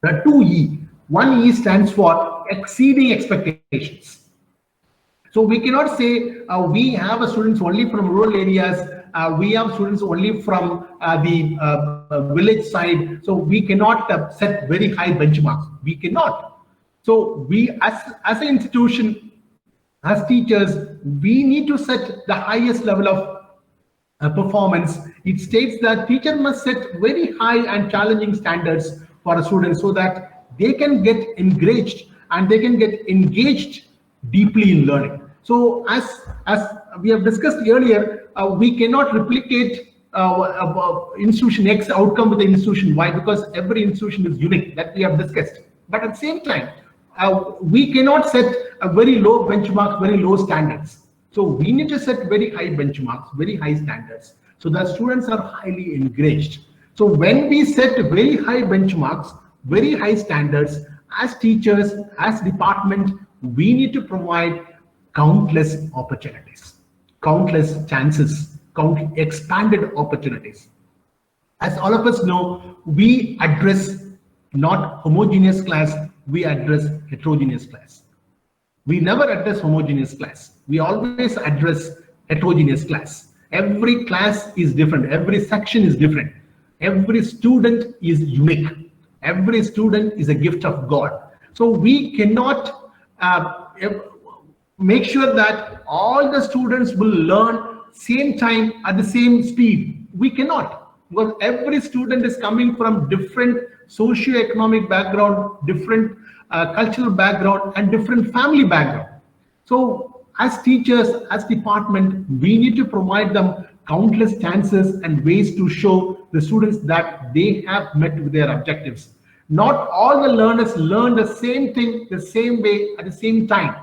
There are two E. One E stands for exceeding expectations. So we cannot say we have students only from rural areas, we have students only from the village side, so we cannot set very high benchmarks. We cannot. So we as an institution, as teachers, we need to set the highest level of performance. It states that teacher must set very high and challenging standards for a student so that they can get engaged and they can get engaged deeply in learning. So as we have discussed earlier, we cannot replicate institution X outcome with the institution Y, because every institution is unique, that we have discussed. But at the same time, we cannot set a very low benchmark, very low standards. So we need to set very high benchmarks, very high standards, so that students are highly engaged. So when we set very high benchmarks, very high standards, as teachers, as department, we need to provide countless opportunities, countless chances, expanded opportunities. As all of us know, we address not homogeneous class, we address heterogeneous class. We never address homogeneous class. We always address heterogeneous class. Every class is different. Every section is different. Every student is unique. Every student is a gift of God. So we cannot make sure that all the students will learn same time at the same speed. We cannot, because every student is coming from different socio-economic background, different cultural background, and different family background. So as teachers, as department, we need to provide them countless chances and ways to show the students that they have met with their objectives. Not all the learners learn the same thing the same way at the same time.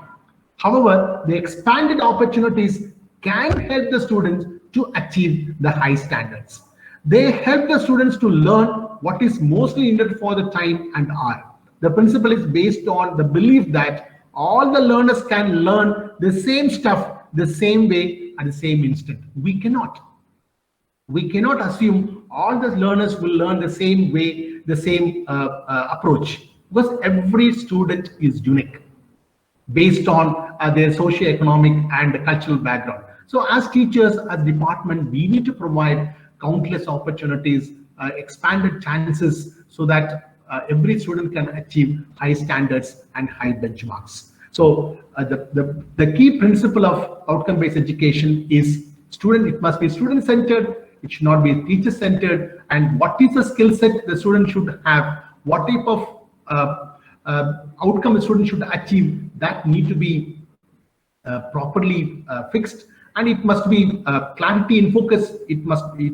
However, the expanded opportunities can help the students to achieve the high standards. They help the students to learn what is mostly needed for the time and hour. The principle is based on the belief that all the learners can learn the same stuff the same way at the same instant. We cannot assume all the learners will learn the same way, the same approach, because every student is unique based on their socio-economic and cultural background. So as teachers, as department, we need to provide countless opportunities, expanded chances, so that every student can achieve high standards and high benchmarks. So the key principle of outcome-based education is it must be student-centered, it should not be teacher-centered, and what is the skill set the student should have, what type of outcome the student should achieve, that need to be properly fixed, and it must be clarity in focus. It must be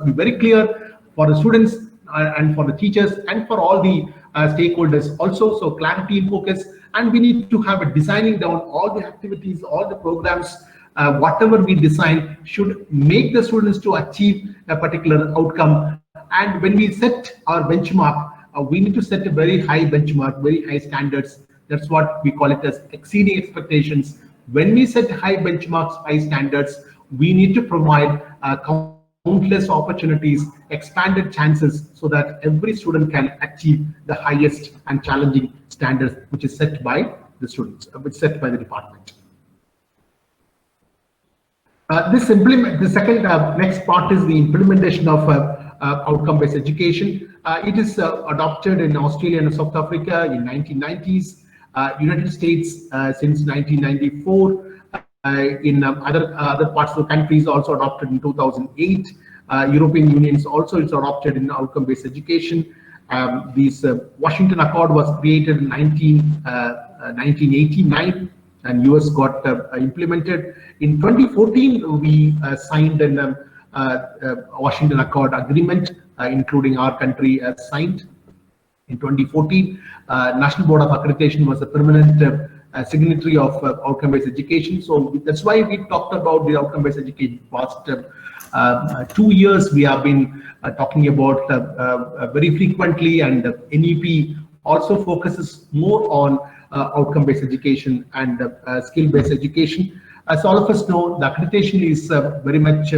very clear for the students and for the teachers and for all the stakeholders also. So clarity in focus, and we need to have a designing down all the activities, all the programs, whatever we design should make the students to achieve a particular outcome. And when we set our benchmark, we need to set a very high benchmark, very high standards. That's what we call it as exceeding expectations. When we set high benchmarks, high standards, we need to provide countless opportunities, expanded chances, so that every student can achieve the highest and challenging standards, which is set by the students, which is set by the department. The second next part is the implementation of outcome-based education. It is adopted in Australia and South Africa in 1990s. United States since 1994. In other parts of the countries also adopted in 2008. European Union also is adopted in outcome-based education. This Washington Accord was created in 1989, and US got implemented. In 2014, we signed an Washington Accord agreement, including our country signed. In 2014, National Board of Accreditation was a permanent signatory of outcome-based education. So that's why we talked about the outcome-based education. Past 2 years, we have been talking about very frequently, and NEP also focuses more on outcome-based education and skill-based education. As all of us know, the accreditation is very much,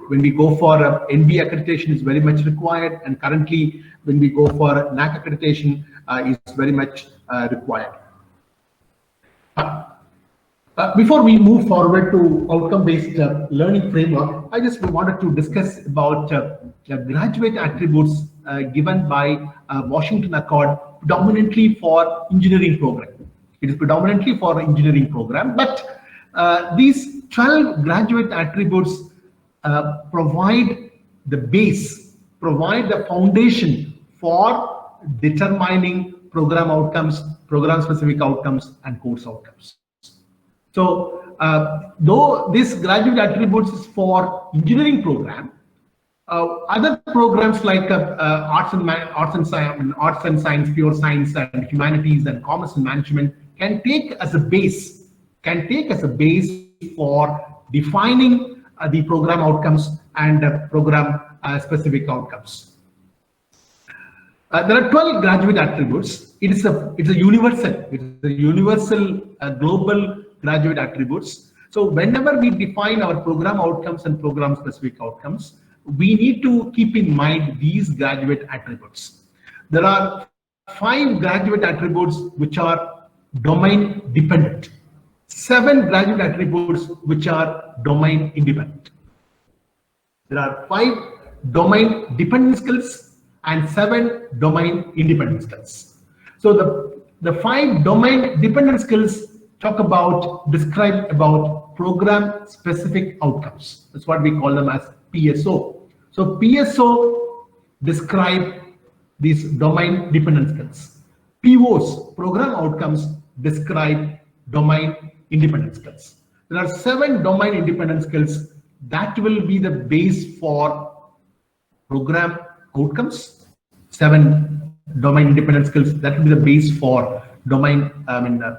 when we go for NB accreditation is very much required, and currently when we go for NAC accreditation is very much required. Before we move forward to outcome-based learning framework, I just wanted to discuss about graduate attributes given by Washington Accord predominantly for engineering program. It is predominantly for engineering program, but these 12 graduate attributes provide the base, provide the foundation for determining program outcomes, program specific outcomes, and course outcomes. So though this graduate attributes is for engineering program, other programs like arts and science, pure science, and humanities, and commerce and management can take as a base, for defining the program outcomes and program specific outcomes. There are 12 graduate attributes. It's a universal global graduate attributes. So whenever we define our program outcomes and program specific outcomes, we need to keep in mind these graduate attributes. There are 5 graduate attributes which are domain dependent, 7 graduate attributes which are domain independent. There are 5 domain dependent skills and 7 domain independent skills. So the 5 domain dependent skills describe about program specific outcomes. That's what we call them as PSO. So PSO describe these domain dependent skills. POs, program outcomes, describe domain independent skills. There are 7 domain independent skills that will be the base for program outcomes. 7 domain independent skills that will be the base for domain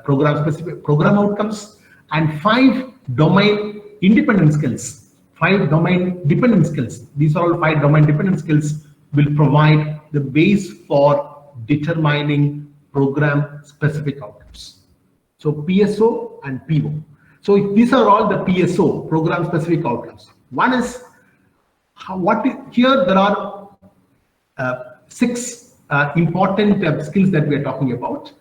program specific program outcomes, and 5 domain independent skills. 5 domain dependent skills. These are all 5 domain dependent skills will provide the base for determining program specific outcomes. So PSO and PO. So these are all the PSO, program specific outcomes. One is here there are 6 important skills that we are talking about.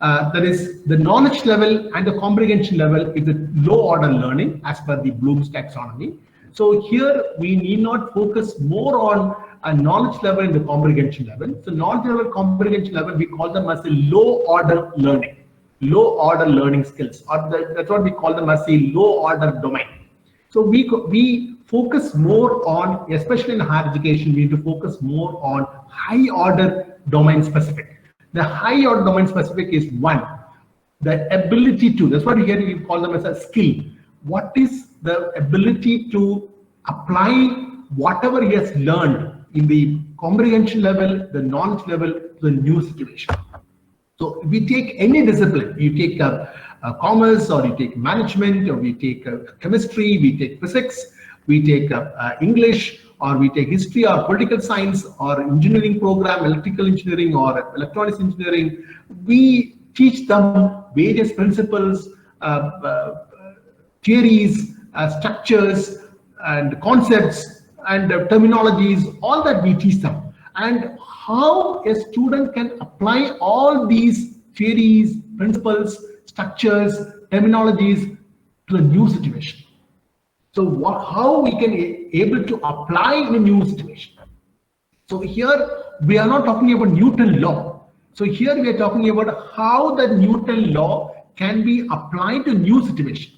That is the knowledge level and the comprehension level is a low order learning as per the Bloom's taxonomy. So here we need not focus more on a knowledge level and the comprehension level. So knowledge level, comprehension level, we call them as a low order learning, low order learning skills, or that's what we call them as a low order domain. So we focus more on, especially in higher education, we need to focus more on high order domain specific. The high order domain specific is one, the ability to, that's what here we call them as a skill. What is the ability to apply whatever he has learned in the comprehension level, the knowledge level to the new situation. So if we take any discipline, you take commerce, or you take management, or we take chemistry, we take physics, we take English, or we take history or political science or engineering program, electrical engineering or electronics engineering, we teach them various principles, theories, structures and concepts and terminologies, all that we teach them. And how a student can apply all these theories, principles, structures, terminologies to a new situation. So how we can able to apply in a new situation. So here we are not talking about Newton law. So here we are talking about how the Newton law can be applied to new situation.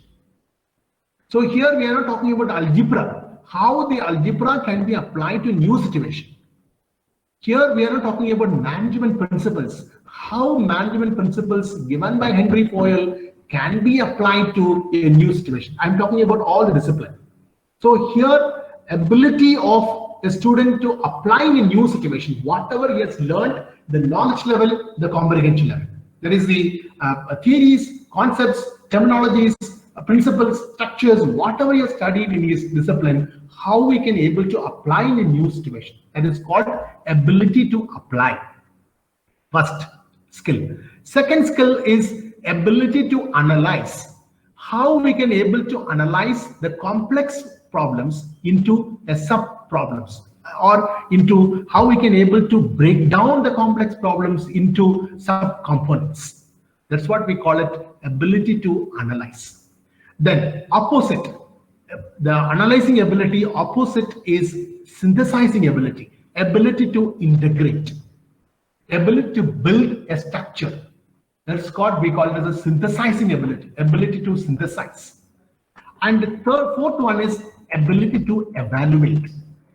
So here we are not talking about algebra, how the algebra can be applied to new situation. Here we are not talking about management principles, how management principles given by Henry Foyle can be applied to a new situation. I'm talking about all the discipline. So here, ability of a student to apply in a new situation, whatever he has learned, the knowledge level, the comprehension level. There is the theories, concepts, terminologies, principles, structures, whatever you have studied in his discipline, how we can able to apply in a new situation. That is called ability to apply. First skill. Second skill is ability to analyze. How we can able to analyze the complex problems into a sub problems, or into how we can able to break down the complex problems into sub components. That's what we call it, ability to analyze. Then opposite, the analyzing ability, opposite is synthesizing ability, ability to integrate, ability to build a structure. That's what we call it as a synthesizing ability, ability to synthesize. And the fourth one is ability to evaluate,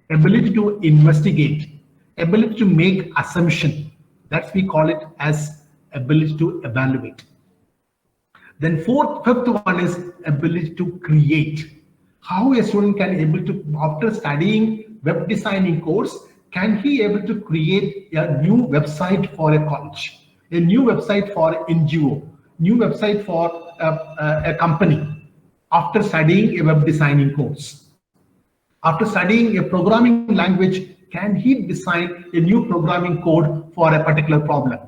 ability to investigate, ability to make assumption. That's we call it as ability to evaluate. Then fifth one is ability to create. How a student can able to, after studying web designing course, can he able to create a new website for a college, a new website for an NGO, new website for a company, after studying a web designing course. After studying a programming language, can he design a new programming code for a particular problem?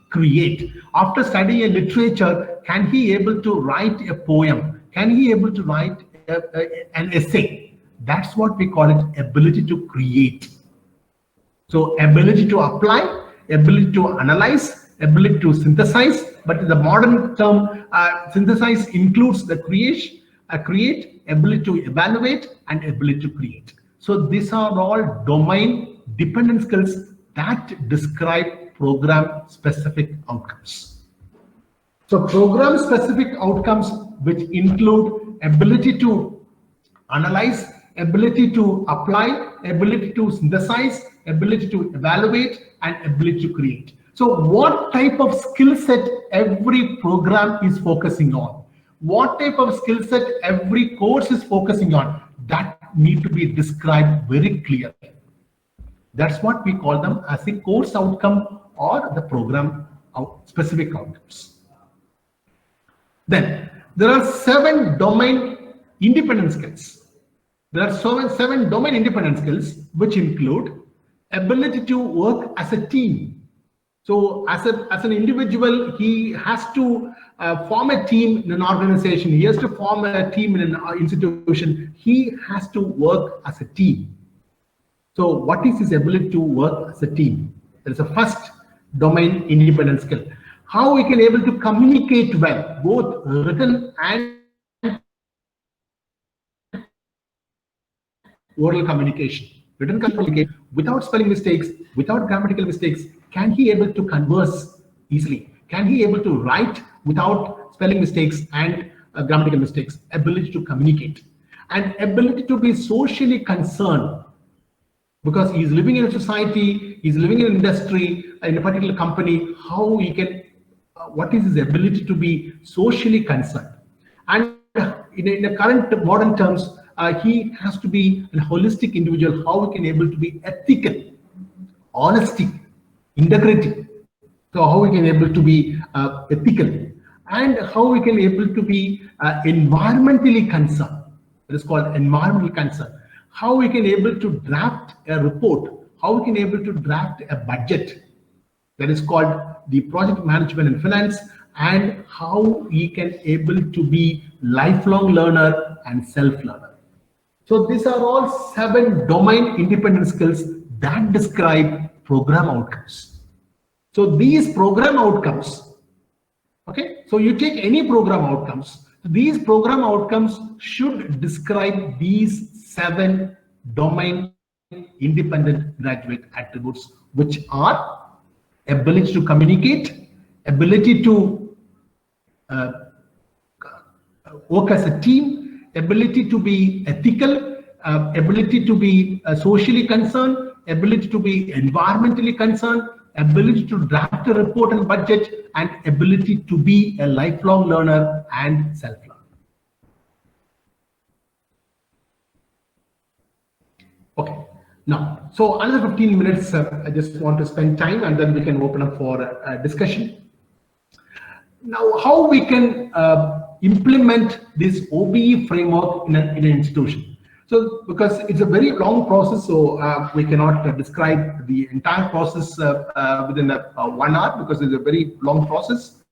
Create. After studying a literature, can he able to write a poem? Can he able to write an essay? That's what we call it, ability to create. So ability to apply, ability to analyze, ability to synthesize, but in the modern term, synthesize includes the create, ability to evaluate, and ability to create. So these are all domain dependent skills that describe program specific outcomes. So program specific outcomes, which include ability to analyze, ability to apply, ability to synthesize, ability to evaluate, and ability to create. So what type of skill set every program is focusing on, what type of skill set every course is focusing on, that need to be described very clearly. That's what we call them as the course outcome or the program specific outcomes. Then there are 7 domain independent skills. There are seven domain independent skills which include ability to work as a team. So as an individual, he has to form a team in an organization. He has to form a team in an institution. He has to work as a team. So what is his ability to work as a team? That is the first domain independent skill. How we can able to communicate well, both written and oral communication. Written communication without spelling mistakes, without grammatical mistakes. Can he able to converse easily? Can he able to write without spelling mistakes and grammatical mistakes? Ability to communicate and ability to be socially concerned, because he's living in a society, he's living in an industry, in a particular company. How he can, what is his ability to be socially concerned? And in the current modern terms, he has to be a holistic individual. How he can able to be ethical, honesty, integrity. So how we can able to be ethical, and how we can able to be environmentally concerned. It is called environmental concern. How we can able to draft a report, how we can able to draft a budget. That is called the project management and finance, and how we can able to be lifelong learner and self-learner. So these are all 7 domain independent skills that describe program outcomes. So these program outcomes, okay, so you take any program outcomes, these program outcomes should describe these 7 domain independent graduate attributes, which are ability to communicate, ability to work as a team, ability to be ethical, ability to be socially concerned, ability to be environmentally concerned, ability to draft a report and budget, and ability to be a lifelong learner and self-learner. Okay, now, so another 15 minutes, I just want to spend time, and then we can open up for discussion. Now, how we can implement this OBE framework in an institution. So, because it's a very long process, so we cannot describe the entire process within 1 hour, because it's a very long process.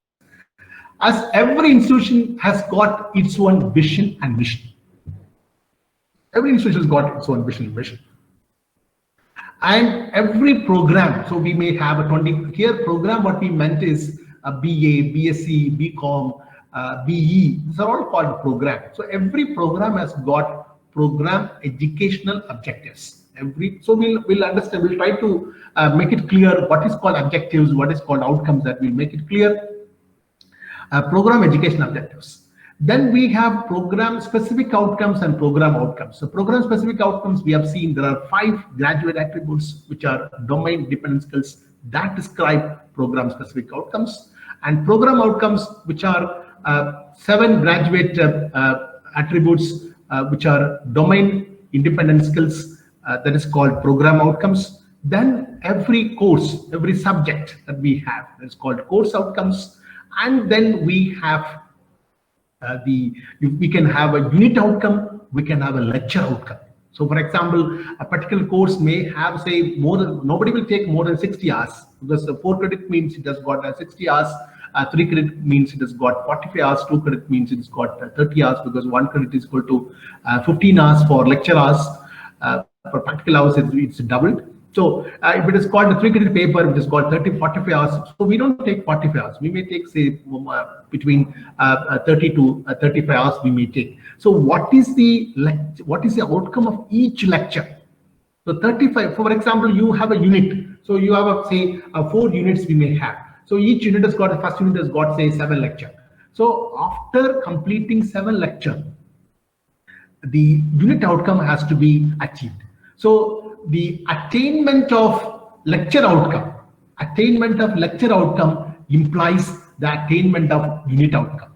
As every institution has got its own vision and mission. Every institution has got its own vision and mission. And every program, so we may have a 20 here program, what we meant is a BA, BSc, BCom, BE, these are all called programs. So every program has got program educational objectives. So we'll understand, we'll try to make it clear what is called objectives, what is called outcomes, that we'll make it clear. Program education objectives. Then we have program specific outcomes and program outcomes. So program specific outcomes, we have seen there are 5 graduate attributes, which are domain dependent skills that describe program specific outcomes, and program outcomes, which are 7 graduate attributes, which are domain independent skills, that is called program outcomes. Then every course, every subject that we have is called course outcomes. And then we have we can have a unit outcome, we can have a lecture outcome. So for example, a particular course may have, say, nobody will take more than 60 hours, because 4 credit means it has got 60 hours, 3 credit means it has got 45 hours, 2 credit means it's got 30 hours, because 1 credit is equal to 15 hours for lecture hours. For practical hours, it's doubled. So if it is called a 3 credit paper, it is called 30-45 hours. So we don't take 45 hours. We may take, say, between 30 to 35 hours we may take. So what is the outcome of each lecture? So 35, for example, you have a unit. So you have, say, 4 units we may have. So each unit has got, the first unit has got, say, 7 lecture. So after completing 7 lecture, the unit outcome has to be achieved. So the attainment of lecture outcome Attainment of lecture outcome implies the attainment of unit outcome.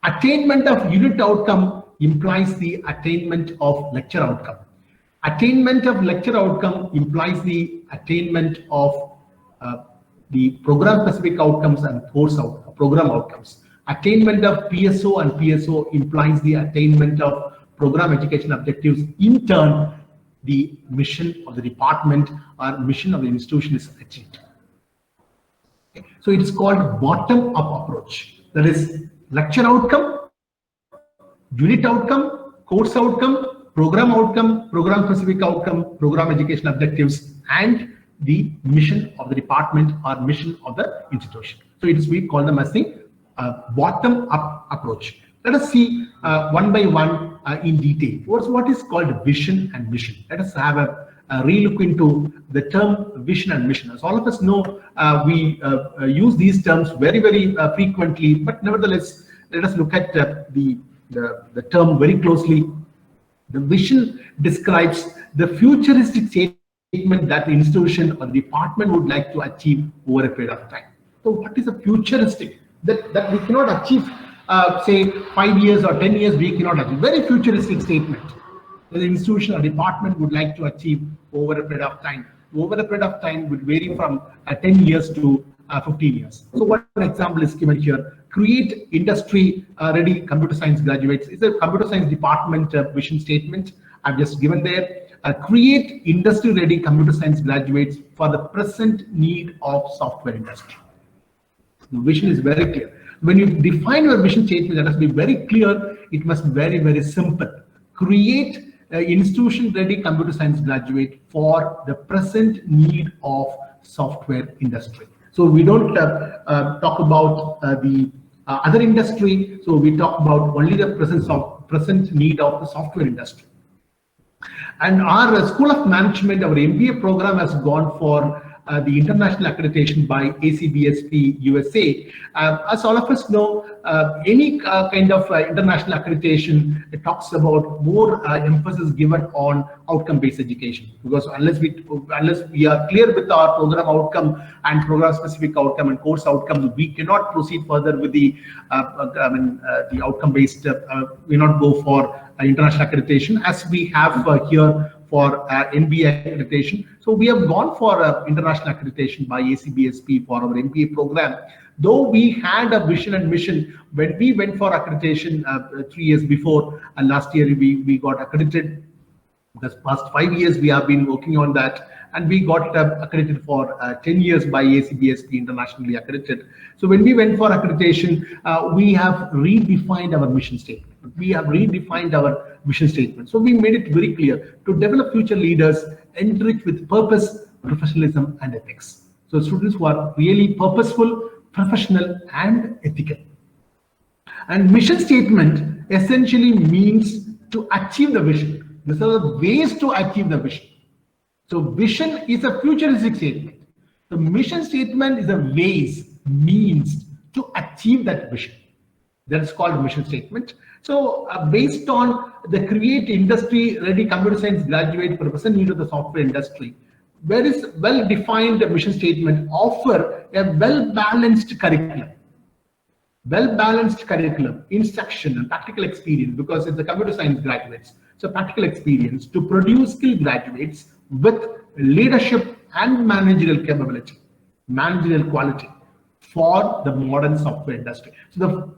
Attainment of unit outcome implies the attainment of lecture outcome. Attainment of lecture outcome implies the attainment of the program specific outcomes and course program outcomes. Attainment of PSO and PSO implies the attainment of program education objectives. In turn, the mission of the department or mission of the institution is achieved. So it's called bottom-up approach. That is lecture outcome, unit outcome, course outcome, program specific outcome, program education objectives, and the mission of the department or mission of the institution. So we call them as the bottom-up approach. Let us see one by one in detail. What is called vision and mission? Let us have a relook into the term vision and mission. As all of us know, we use these terms very frequently, but nevertheless, let us look at the term very closely. The vision describes the futuristic statement that the institution or the department would like to achieve over a period of time. So what is a futuristic? That we cannot achieve, say 5 years or 10 years, we cannot achieve. Very futuristic statement that the institution or department would like to achieve over a period of time. Over a period of time would vary from 10 years to 15 years. So what example is given here? Create industry-ready computer science graduates. It's a computer science department vision statement I've just given there. Create industry-ready computer science graduates for the present need of software industry. The vision is very clear. When you define your vision statement, that must be very clear. It must be very simple. Create institution-ready computer science graduate for the present need of software industry. So we don't talk about the other industry. So we talk about only the present need of the software industry. And our School of Management, our MBA program has gone for the international accreditation by ACBSP USA. As all of us know, any kind of international accreditation, it talks about more emphasis given on outcome-based education, because unless we are clear with our program outcome and program specific outcome and course outcomes, we cannot proceed further with the the outcome-based. We not go for international accreditation as we have here for MBA accreditation. So we have gone for international accreditation by ACBSP for our MBA program. Though we had a vision and mission when we went for accreditation 3 years before, and last year we got accredited. The past 5 years we have been working on that, and we got accredited for 10 years by ACBSP, internationally accredited. So when we went for accreditation, we have redefined our mission statement. We have redefined our mission statement. So we made it very clear to develop future leaders enriched with purpose, professionalism, and ethics. So students who are really purposeful, professional, and ethical. And mission statement essentially means to achieve the vision. These are the ways to achieve the vision. So vision is a futuristic statement. The mission statement is a ways, means to achieve that vision. That is called mission statement. So based on the create industry-ready computer science graduate for the present need of the software industry, where is well-defined mission statement offer a well-balanced curriculum. Well-balanced curriculum, instruction and practical experience, because it's the computer science graduates. So practical experience to produce skilled graduates with leadership and managerial capability, managerial quality for the modern software industry.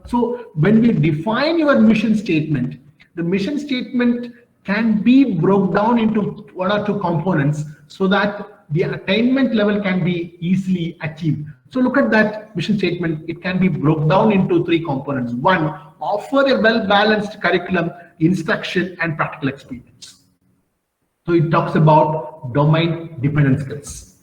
So when we define your mission statement, the mission statement can be broken down into 1 or 2 components so that the attainment level can be easily achieved. So look at that mission statement. It can be broken down into 3 components. 1, offer a well-balanced curriculum, instruction, and practical experience. So it talks about domain-dependent skills.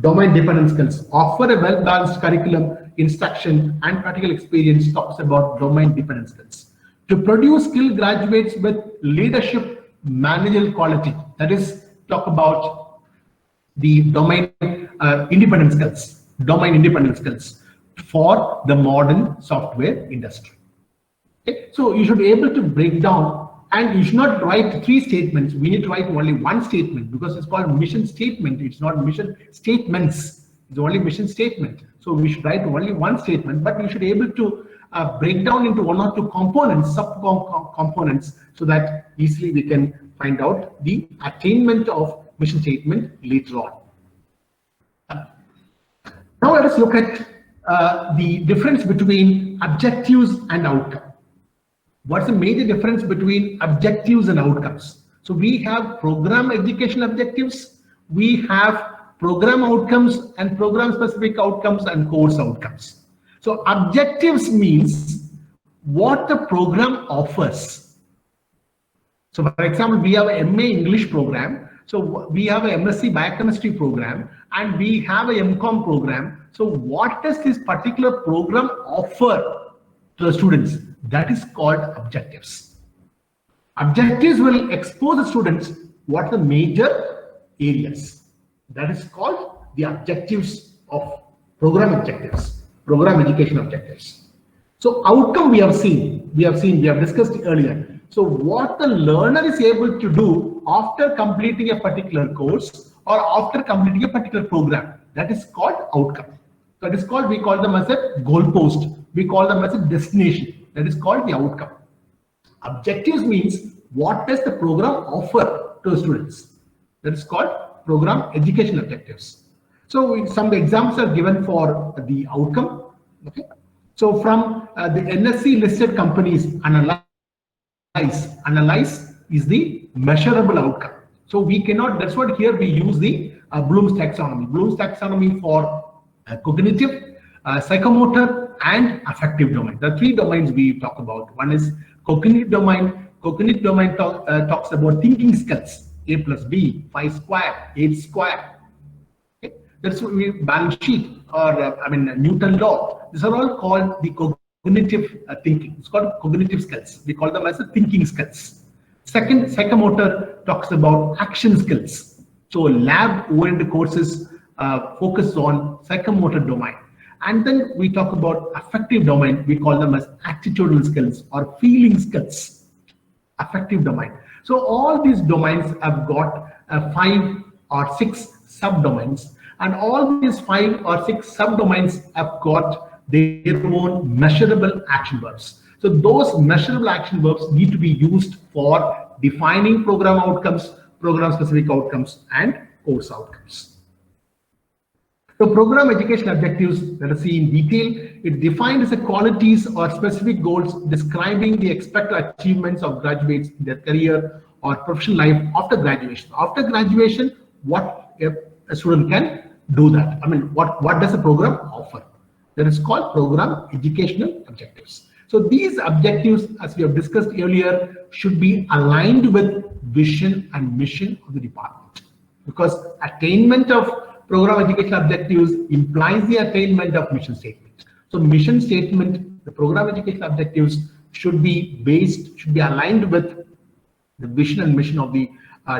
Domain-dependent skills. Offer a well-balanced curriculum, instruction, and practical experience talks about domain-dependent skills. To produce skilled graduates with leadership, managerial quality, that is, talk about the domain independent skills, domain-independent skills for the modern software industry. Okay? So you should be able to break down. And you should not write 3 statements. We need to write only 1 statement because it's called mission statement. It's not mission statements. It's only mission statement. So we should write only one statement, but we should be able to break down into one or two components, sub-components, so that easily we can find out the attainment of mission statement later on. Now let us look at the difference between objectives and outcome. What's the major difference between objectives and outcomes? So we have program education objectives, we have program outcomes and program specific outcomes and course outcomes. So objectives means what the program offers. So for example, we have an MA English program, so we have a MSc Biochemistry program, and we have a MCOM program. So what does this particular program offer to the students? That is called objectives. Objectives will expose the students what the major areas. That is called the objectives of program objectives, program education objectives. So outcome we have discussed earlier. So what the learner is able to do after completing a particular course or after completing a particular program, that is called outcome. That is called, we call them as a goalpost, we call them as a destination. That is called the outcome. Objectives means what does the program offer to the students. That is called program education objectives. So some examples are given for the outcome. Okay. So from the NSC listed companies, analyze is the measurable outcome. So we cannot, that's what here we use the Bloom's taxonomy. Bloom's taxonomy for cognitive, psychomotor and affective domain. The three domains we talk about. One is cognitive domain. Cognitive domain talks about thinking skills. A plus B, 5 square, 8 square. Okay. That's what we balance sheet or Newton law. These are all called the cognitive thinking. It's called cognitive skills. We call them as the thinking skills. Second, psychomotor talks about action skills. So lab-oriented courses focus on psychomotor domain. And then we talk about affective domain. We call them as attitudinal skills or feeling skills. Affective domain. So all these domains have got 5 or 6 subdomains, and all these 5 or 6 subdomains have got their own measurable action verbs. So those measurable action verbs need to be used for defining program outcomes, program specific outcomes, and course outcomes. So program education objectives, let us see in detail. It defined as a qualities or specific goals describing the expected achievements of graduates in their career or professional life after graduation. After graduation, what a student can do that? What does a program offer? That is called program educational objectives. So these objectives, as we have discussed earlier, should be aligned with vision and mission of the department, because attainment of program education objectives implies the attainment of mission statement. So mission statement, the program education objectives should be aligned with the vision and mission of the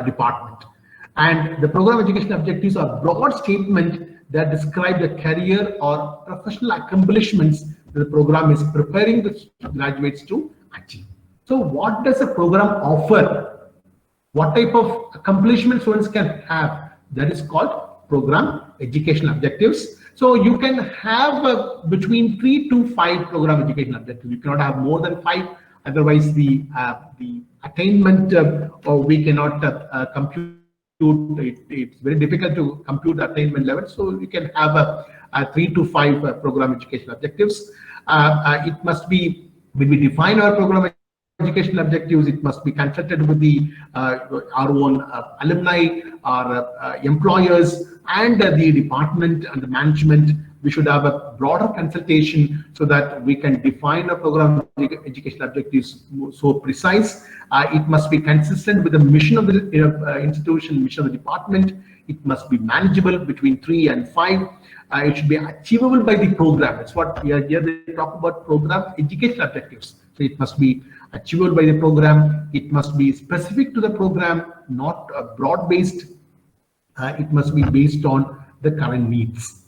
department. And the program education objectives are broad statement that describe the career or professional accomplishments that the program is preparing the graduates to achieve. So what does a program offer? What type of accomplishment students can have? That is called program education objectives. So you can have between 3 to 5 program education objectives. You cannot have more than 5, otherwise the attainment we cannot compute. It's very difficult to compute the attainment level. So you can have a 3 to 5 program education objectives. It must be, when we define our program education objectives, it must be consulted with our own alumni, our employers, and the department and the management. We should have a broader consultation so that we can define our program education objectives so precise. It must be consistent with the mission of the institution, mission of the department. It must be manageable between 3 and 5. It should be achievable by the program. That's what we are here. We talk about program education objectives. So it must be achievable by the program. It must be specific to the program, not broad-based. It must be based on the current needs.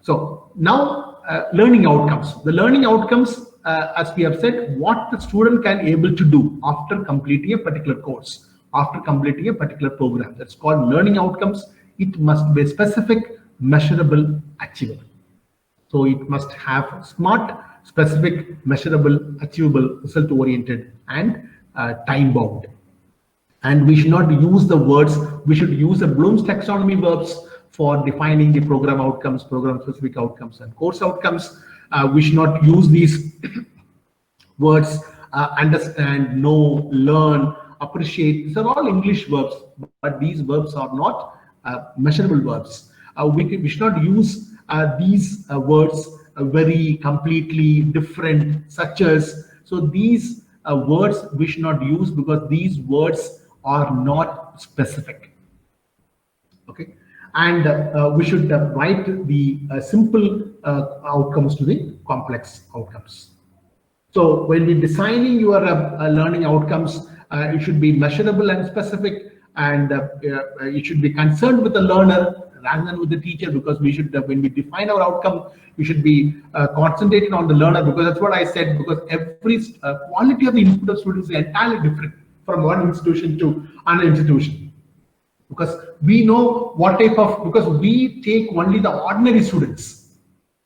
So now learning outcomes. The learning outcomes, as we have said, what the student can able to do after completing a particular course, after completing a particular program. That's called learning outcomes. It must be specific, measurable, achievable. So it must have smart, specific, measurable, achievable, result-oriented, and time-bound. And we should not use the words, we should use the Bloom's taxonomy verbs for defining the program outcomes, program specific outcomes, and course outcomes. We should not use these words, understand, know, learn, appreciate. These are all English verbs, but these verbs are not measurable verbs. We should not use these words very completely different, such as. So these words we should not use because these words are not specific. Okay, and we should write the simple outcomes to the complex outcomes. So when we're designing your learning outcomes, it should be measurable and specific, and it should be concerned with the learner rather than with the teacher, because we should, when we define our outcome, we should be concentrated on the learner, because that's what I said, because every quality of the input of students is entirely different from one institution to another institution. Because we know what type of, because we take only the ordinary students,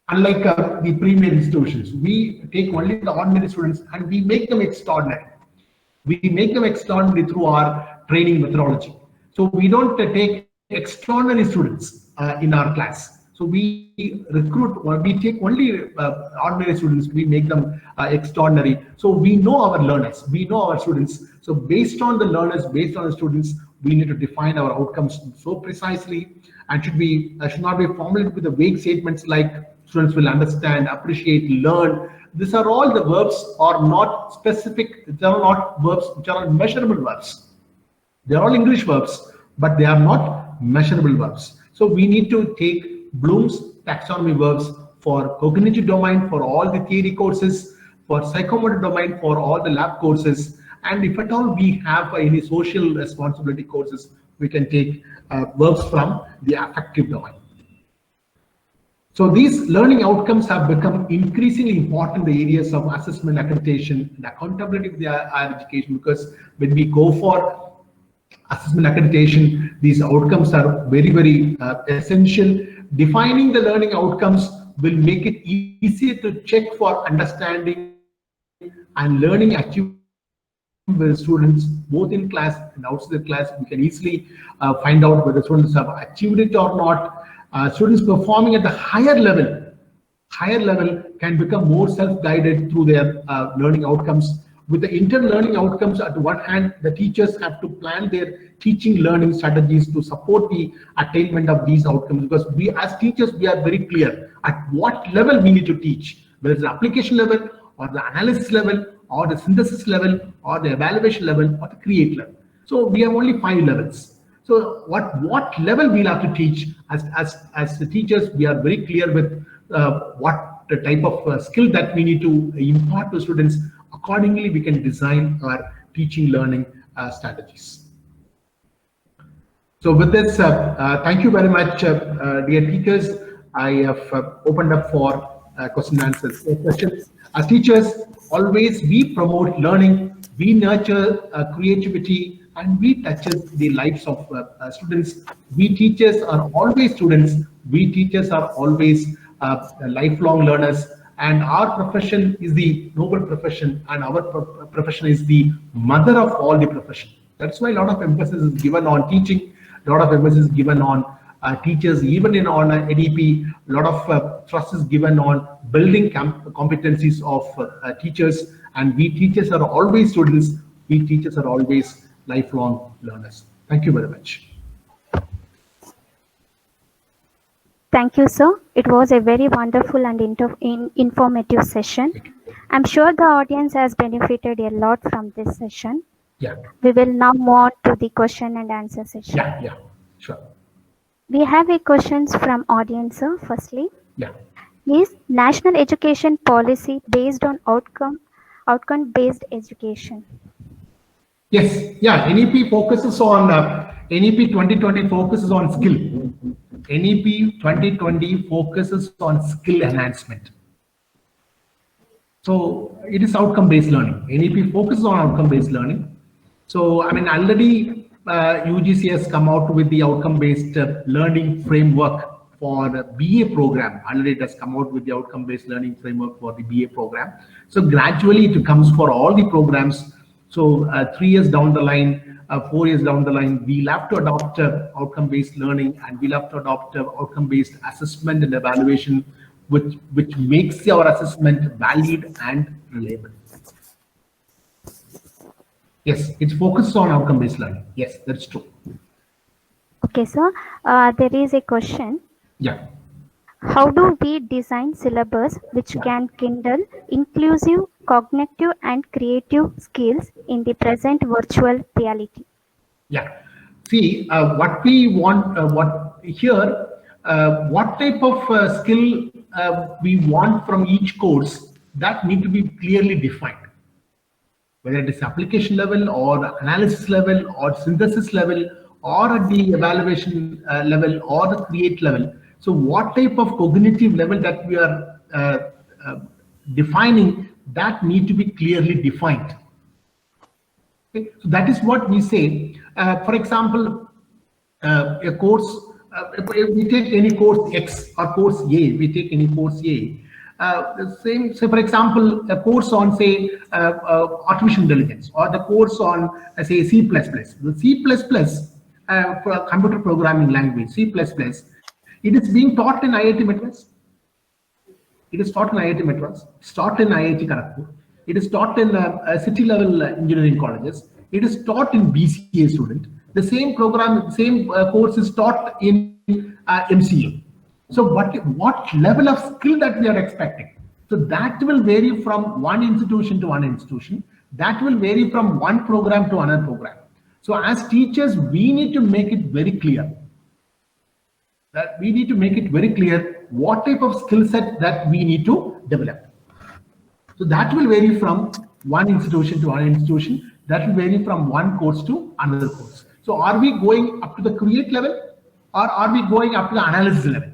unlike the premier institutions. We take only the ordinary students and we make them extraordinary. We make them extraordinary through our training methodology. So we don't take extraordinary students in our class. So we recruit, or we take only ordinary students, we make them extraordinary. So we know our learners, we know our students. So based on the learners, based on the students, we need to define our outcomes so precisely, and should not be formulated with the vague statements like students will understand, appreciate, learn. These are all the verbs are not specific. They are not verbs which are measurable verbs. They are all English verbs, but they are not measurable verbs. So we need to take Bloom's taxonomy verbs for cognitive domain for all the theory courses, for psychomotor domain for all the lab courses, and if at all we have any social responsibility courses, we can take verbs from the affective domain. So these learning outcomes have become increasingly important in the areas of assessment, accreditation, and accountability with the higher education, because when we go for assessment accreditation, these outcomes are very, very essential. Defining the learning outcomes will make it easier to check for understanding and learning achievement with students, both in class and outside the class. We can easily find out whether students have achieved it or not. Students performing at the higher level can become more self-guided through their learning outcomes. With the internal learning outcomes, at one hand, the teachers have to plan their teaching learning strategies to support the attainment of these outcomes, because we as teachers, we are very clear at what level we need to teach, whether it's the application level or the analysis level or the synthesis level or the evaluation level or the create level. So we have only 5 levels. So what level we'll have to teach as the teachers, we are very clear with what the type of skill that we need to impart to students. Accordingly, we can design our teaching learning strategies. So with this, thank you very much, dear teachers. I have opened up for question and answers. Questions. As teachers, always we promote learning, we nurture creativity, and we touch the lives of students. We teachers are always students. We teachers are always lifelong learners. And our profession is the noble profession, and our profession is the mother of all the profession. That's why a lot of emphasis is given on teaching, a lot of emphasis is given on teachers, even on NEP, a lot of trust is given on building competencies of teachers. And we teachers are always students, we teachers are always lifelong learners. Thank you very much. Thank you, sir. It was a very wonderful and informative session. I'm sure the audience has benefited a lot from this session. Yeah. We will now move on to the question and answer session. Yeah, sure. We have a questions from audience, sir. Firstly, Yeah. Is national education policy based on outcome-based education? Yes, yeah. NEP focuses on NEP 2020 focuses on skill. NEP 2020 focuses on skill enhancement. So it is outcome-based learning. NEP focuses on outcome-based learning. So I mean, already UGC has come out with the outcome-based learning framework for the BA program. Already it has come out with the outcome-based learning framework for the BA program. So gradually it comes for all the programs. So 3 years down the line, 4 years down the line, we'll have to adopt outcome-based learning, and we'll have to adopt outcome-based assessment and evaluation, which makes our assessment valid and reliable. Yes, it's focused on outcome-based learning. Yes, that's true. Okay, sir. There is a question. Yeah. How do we design syllabus which can kindle inclusive, cognitive, and creative skills in the present virtual reality? Yeah. See, what we want, what type of skill we want from each course, that need to be clearly defined. Whether it is application level or analysis level or synthesis level or at the evaluation level or the create level. So what type of cognitive level that we are defining, that need to be clearly defined. Okay? So that is what we say. For example, a course, if we take any course X or course A, we take any course A. The same, say for example, a course on say artificial intelligence, or the course on say C++. The C++, for computer programming language, C++, it is being taught in IIT Madras. It is taught in IIT Madras. It's taught in IIT Kharagpur. It is taught in city level engineering colleges. It is taught in BCA student. The same program, same course is taught in MCA. So what level of skill that we are expecting? So that will vary from one institution to one institution. That will vary from one program to another program. So as teachers, we need to make it very clear. That we need to make it very clear what type of skill set that we need to develop. So that will vary from one institution to another institution. That will vary from one course to another course. So are we going up to the create level, or are we going up to the analysis level?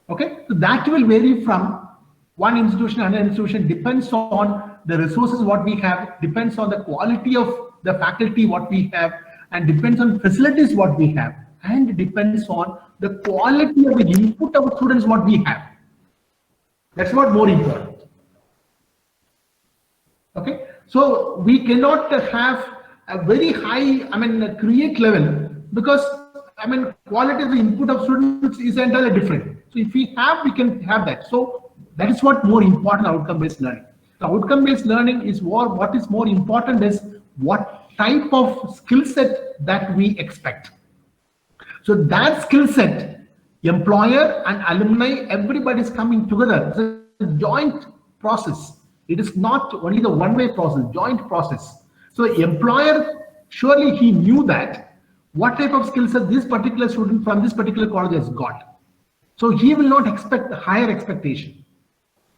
Okay, so that will vary from one institution to another institution, depends on the resources what we have, depends on the quality of the faculty what we have, and depends on facilities what we have, and depends on the quality of the input of students what we have. That's what more important. Okay, so we cannot have a very high, create level, because quality of the input of students is entirely different. So if we have, we can have that. So that is what more important outcome-based learning. The outcome-based learning is what is more important is what type of skill set that we expect. So that skill set, employer and alumni, everybody is coming together. It's a joint process. It is not only the one-way process, joint process. So employer, surely he knew that what type of skill set this particular student from this particular college has got. So he will not expect the higher expectation.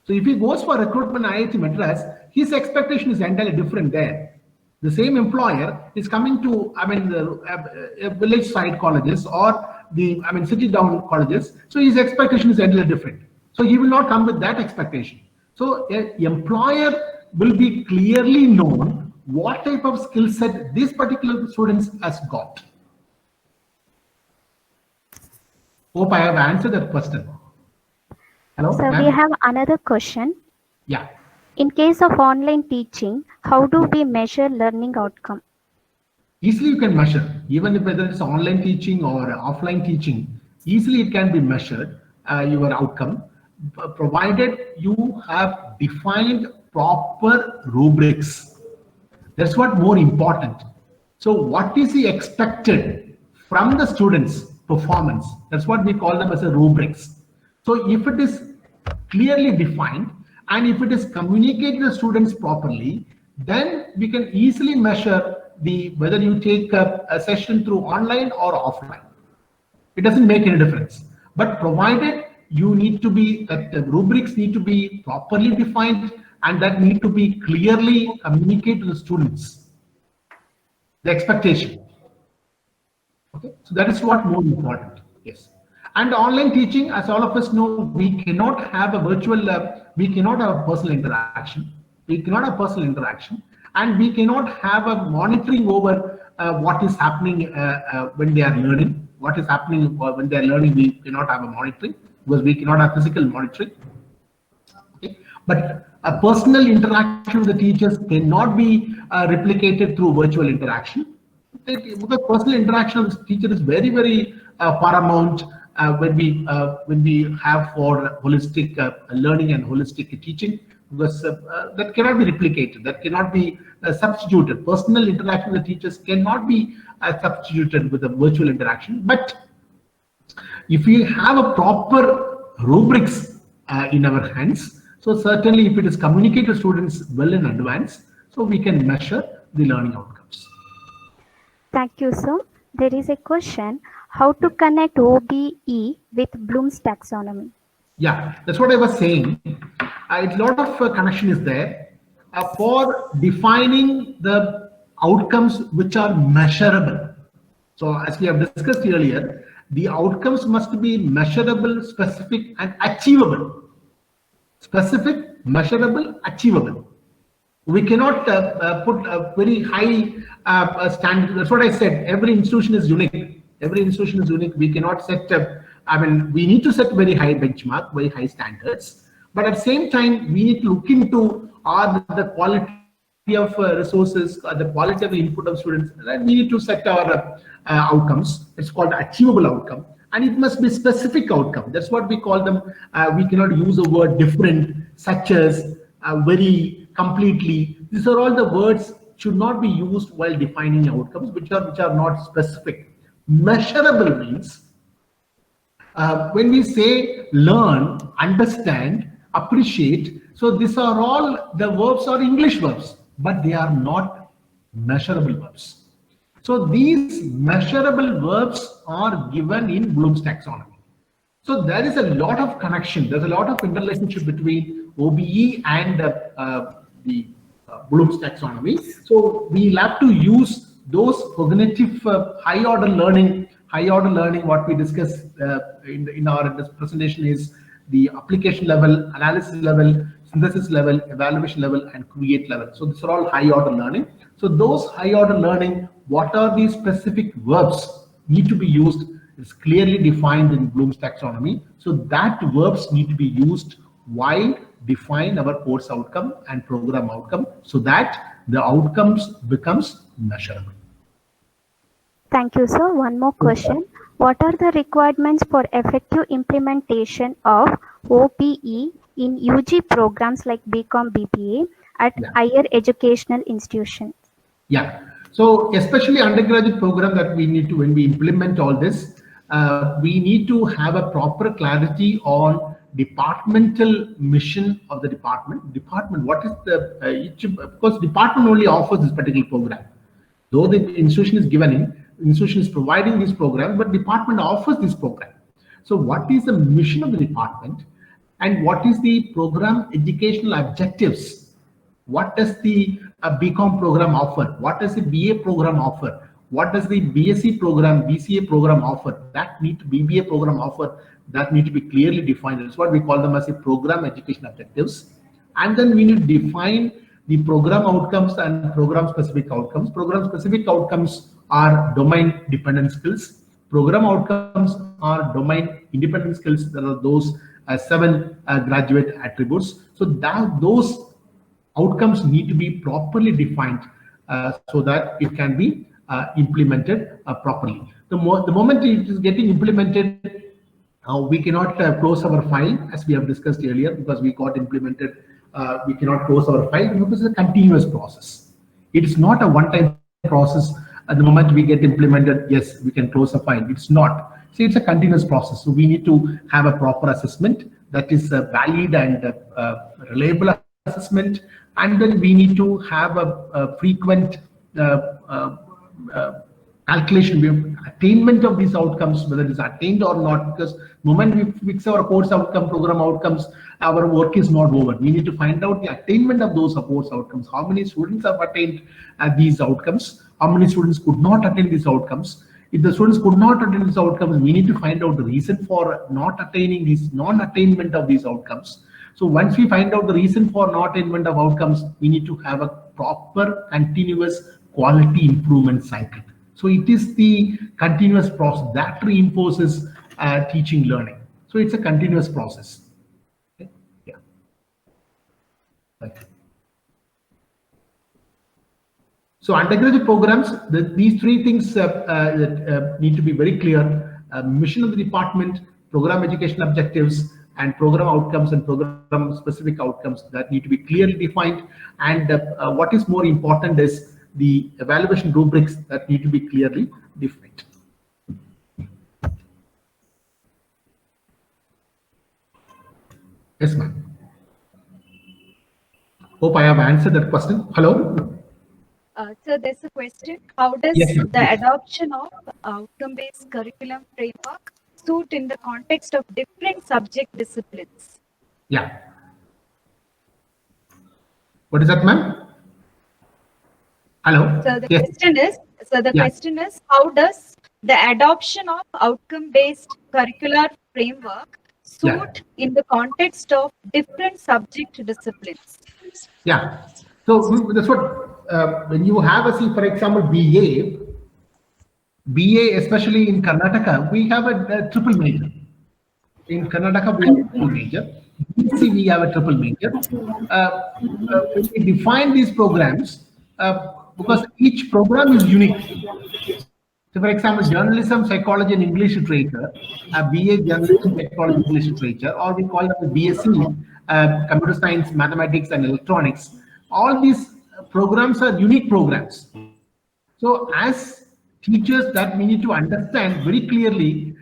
So if he goes for recruitment IIT Madras, his expectation is entirely different there. The same employer is coming to, the village side colleges or the, city down colleges. So his expectation is entirely different. So he will not come with that expectation. So an employer will be clearly known what type of skill set this particular students has got. Hope I have answered that question. Hello? So we have another question. Yeah. In case of online teaching, how do we measure learning outcome? Easily you can measure, even if whether it's online teaching or offline teaching, easily it can be measured, your outcome, provided you have defined proper rubrics. That's what more important. So what is the expected from the students' performance? That's what we call them as a rubrics. So if it is clearly defined and if it is communicated to the students properly, then we can easily measure whether you take a session through online or offline. It doesn't make any difference. But provided you need to be, the rubrics need to be properly defined and that need to be clearly communicated to the students, the expectation. Okay, so that is what more important. Yes. And online teaching, as all of us know, we cannot have a virtual, we cannot have a personal interaction. We cannot have personal interaction, and we cannot have a monitoring over what is happening when they are learning, what is happening when they're learning. We cannot have a monitoring because we cannot have physical monitoring. Okay. But a personal interaction with the teachers cannot be replicated through virtual interaction. Because personal interaction with the teacher is very, very paramount when we have for holistic learning and holistic teaching, because that cannot be replicated, that cannot be substituted. Personal interaction with the teachers cannot be substituted with a virtual interaction. But if we have a proper rubrics in our hands, so certainly if it is communicated to students well in advance, so we can measure the learning outcomes. Thank you, sir. There is a question: how to connect OBE with Bloom's taxonomy? Yeah, that's what I was saying. A lot of connection is there for defining the outcomes which are measurable. So as we have discussed earlier, the outcomes must be measurable, specific, and achievable. Specific, measurable, achievable. We cannot put a very high standard. That's what I said. Every institution is unique. Every institution is unique. We cannot set. We need to set very high benchmark, very high standards. But at the same time, we need to look into the quality of resources, the quality of the input of students. And we need to set our outcomes. It's called achievable outcome, and it must be specific outcome. That's what we call them. We cannot use the word different, such as, very, completely. These are all the words should not be used while defining outcomes, which are not specific. Measurable means when we say learn, understand, appreciate. So these are all the verbs are English verbs, but they are not measurable verbs. So these measurable verbs are given in Bloom's taxonomy. So there is a lot of connection. There's a lot of interrelationship between OBE and the Bloom's taxonomy. So we'll have to use those cognitive high order learning. What we discussed in this presentation is the application level, analysis level, synthesis level, evaluation level, and create level. So these are all high order learning. So those high order learning, what are these specific verbs need to be used, is clearly defined in Bloom's taxonomy. So that verbs need to be used while define our course outcome and program outcome, so that the outcomes becomes measurable. Thank you, sir. One more question. What are the requirements for effective implementation of OBE in UG programs like BCom, BBA at higher educational institutions? Yeah. So especially undergraduate program that we need to, when we implement all this, we need to have a proper clarity on departmental mission of the department. What is the, because department only offers this particular program. Though the institution is institution is providing this program, but department offers this program. So what is the mission of the department, and what is the program educational objectives? What does the BCom program offer? What does the BA program offer? What does the BSc program, BCA program offer? That need to BBA program offer, that need to be clearly defined. That's what we call them as a program education objectives. And then we need to define the program outcomes and program specific outcomes. Program specific outcomes are domain dependent skills. Program outcomes are domain independent skills. There are those 7 graduate attributes. So those outcomes need to be properly defined so that it can be implemented properly. The moment it is getting implemented, we cannot close our file, as we have discussed earlier, because we got implemented. We cannot close our file because it's a continuous process. It is not a one-time process. At the moment we get implemented, yes, we can close a file. It's not. See, it's a continuous process. So we need to have a proper assessment that is a valid and reliable assessment, and then we need to have a frequent calculation, attainment of these outcomes, whether it is attained or not, because the moment we fix our course outcome, program outcomes, our work is not over. We need to find out the attainment of those course outcomes. How many students have attained these outcomes? How many students could not attain these outcomes? If the students could not attain these outcomes, we need to find out the reason for not attaining these, non-attainment of these outcomes. So once we find out the reason for not attainment of outcomes, we need to have a proper continuous quality improvement cycle. So it is the continuous process that reinforces teaching learning. So it's a continuous process. Okay? Yeah. Thank you. So undergraduate programs, these three things need to be very clear. Mission of the department, program education objectives, and program outcomes and program specific outcomes that need to be clearly defined. And what is more important is the evaluation rubrics that need to be clearly defined. Yes, ma'am. Hope I have answered that question. Hello? So there's a question. How does Yes, ma'am. the adoption of outcome-based curriculum framework suit in the context of different subject disciplines? Yeah. What is that, ma'am? Hello? So the Yes. question is, how does the adoption of outcome-based curricular framework suit in the context of different subject disciplines? Yeah. So that's what when you have a, see, for example, BA, especially in Karnataka, we have a triple major. In Karnataka, we have a triple major. BC, we have a triple major. When we define these programs, because each program is unique. So, for example, journalism, psychology, and English literature, BA journalism, psychology, English literature, or we call it BSc, computer science, mathematics, and electronics. All these programs are unique programs. So, as teachers, that we need to understand very clearly,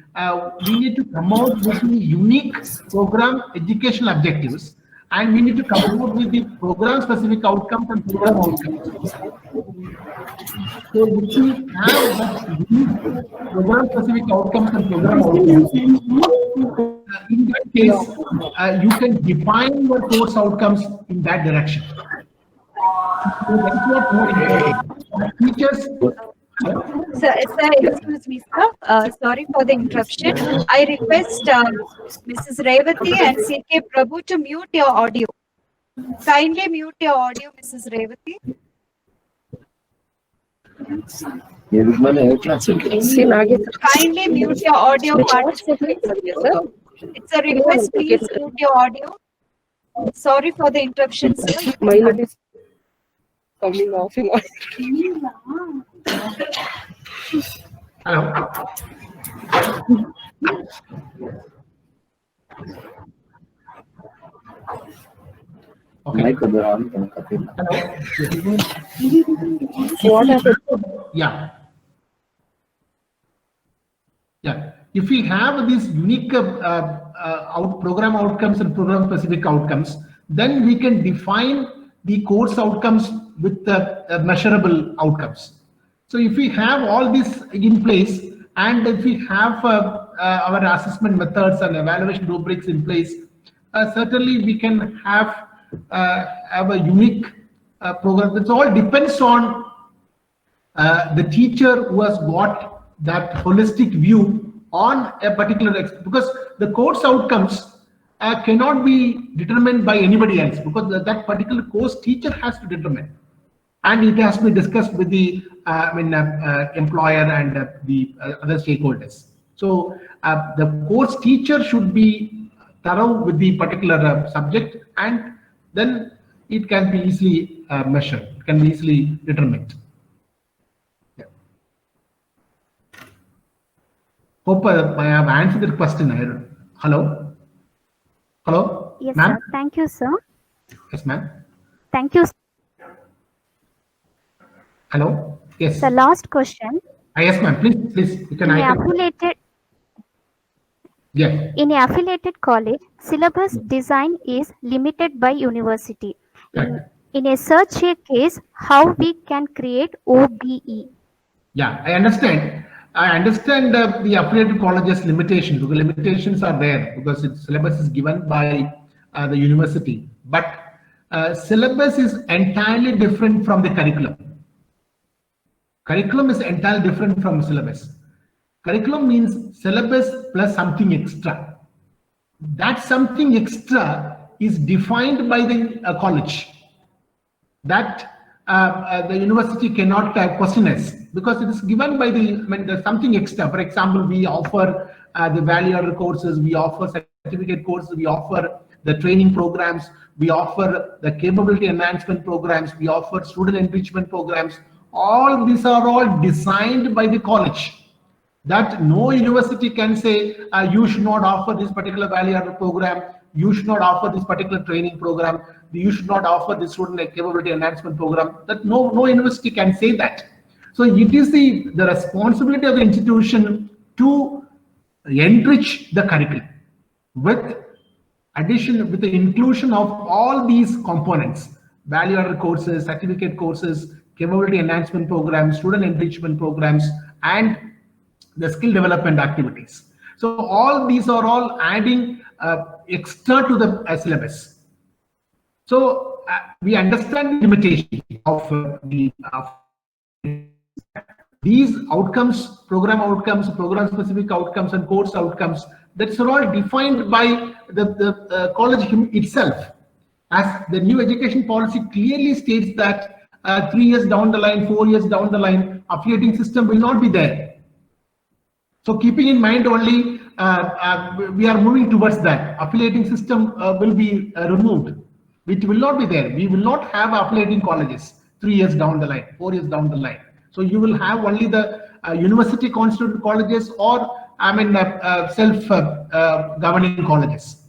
we need to come out with the unique program educational objectives, and we need to come out with the program-specific outcomes and program outcomes. So if we have that program-specific outcomes and program outcomes, in that case, you can define your course outcomes in that direction. So that's what more important. Teachers. Sir, excuse me, sir. Sorry for the interruption. I request Mrs. Revati and CK Prabhu to mute your audio. Kindly mute your audio, Mrs. Revati. Kindly mute your audio, participants. It's a request, please mute your audio. Sorry for the interruption, sir. My name is coming off in Hello. Okay. Hello. what happened? Yeah. Yeah. If we have these unique program outcomes and program specific outcomes, then we can define the course outcomes with measurable outcomes. So if we have all this in place, and if we have our assessment methods and evaluation rubrics in place, certainly we can have a unique program. It all depends on the teacher who has got that holistic view on a particular, because the course outcomes cannot be determined by anybody else, because that particular course teacher has to determine, and it has to be discussed with the employer and the other stakeholders. So the course teacher should be thorough with the particular subject, and then it can be easily measured, it can be easily determined. Yeah. Hope I have answered the question. Hello? Hello? Yes, ma'am? sir. Thank you, sir. Yes, ma'am. Thank you. Hello? Yes. The last question. Yes, ma'am. Please. You can. Yeah. In a affiliated college, syllabus design is limited by university. In a search case, how we can create OBE? Yeah, I understand. I understand the affiliated colleges limitations, because limitations are there because its syllabus is given by the university. But syllabus is entirely different from the curriculum. Curriculum is entirely different from syllabus. Curriculum means syllabus plus something extra. That something extra is defined by the college. That the university cannot question us because it is given by there's something extra. For example, we offer the value-added courses, we offer certificate courses, we offer the training programs, we offer the capability enhancement programs, we offer student enrichment programs. All these are all designed by the college. That no university can say you should not offer this particular value-added program, you should not offer this particular training program, you should not offer this student capability enhancement program. That no university can say that. So it is the responsibility of the institution to enrich the curriculum with with the inclusion of all these components: value-added courses, certificate courses, capability enhancement programs, student enrichment programs, and the skill development activities. So all these are all adding extra to the syllabus. So we understand the limitation of these outcomes, program specific outcomes, and course outcomes. That's all defined by the college itself. As the new education policy clearly states that 3 years down the line, 4 years down the line, affiliating system will not be there. So keeping in mind only, we are moving towards that. Affiliating system will be removed. It will not be there. We will not have affiliating colleges 3 years down the line, 4 years down the line. So you will have only the university constituted colleges, or self-governing colleges.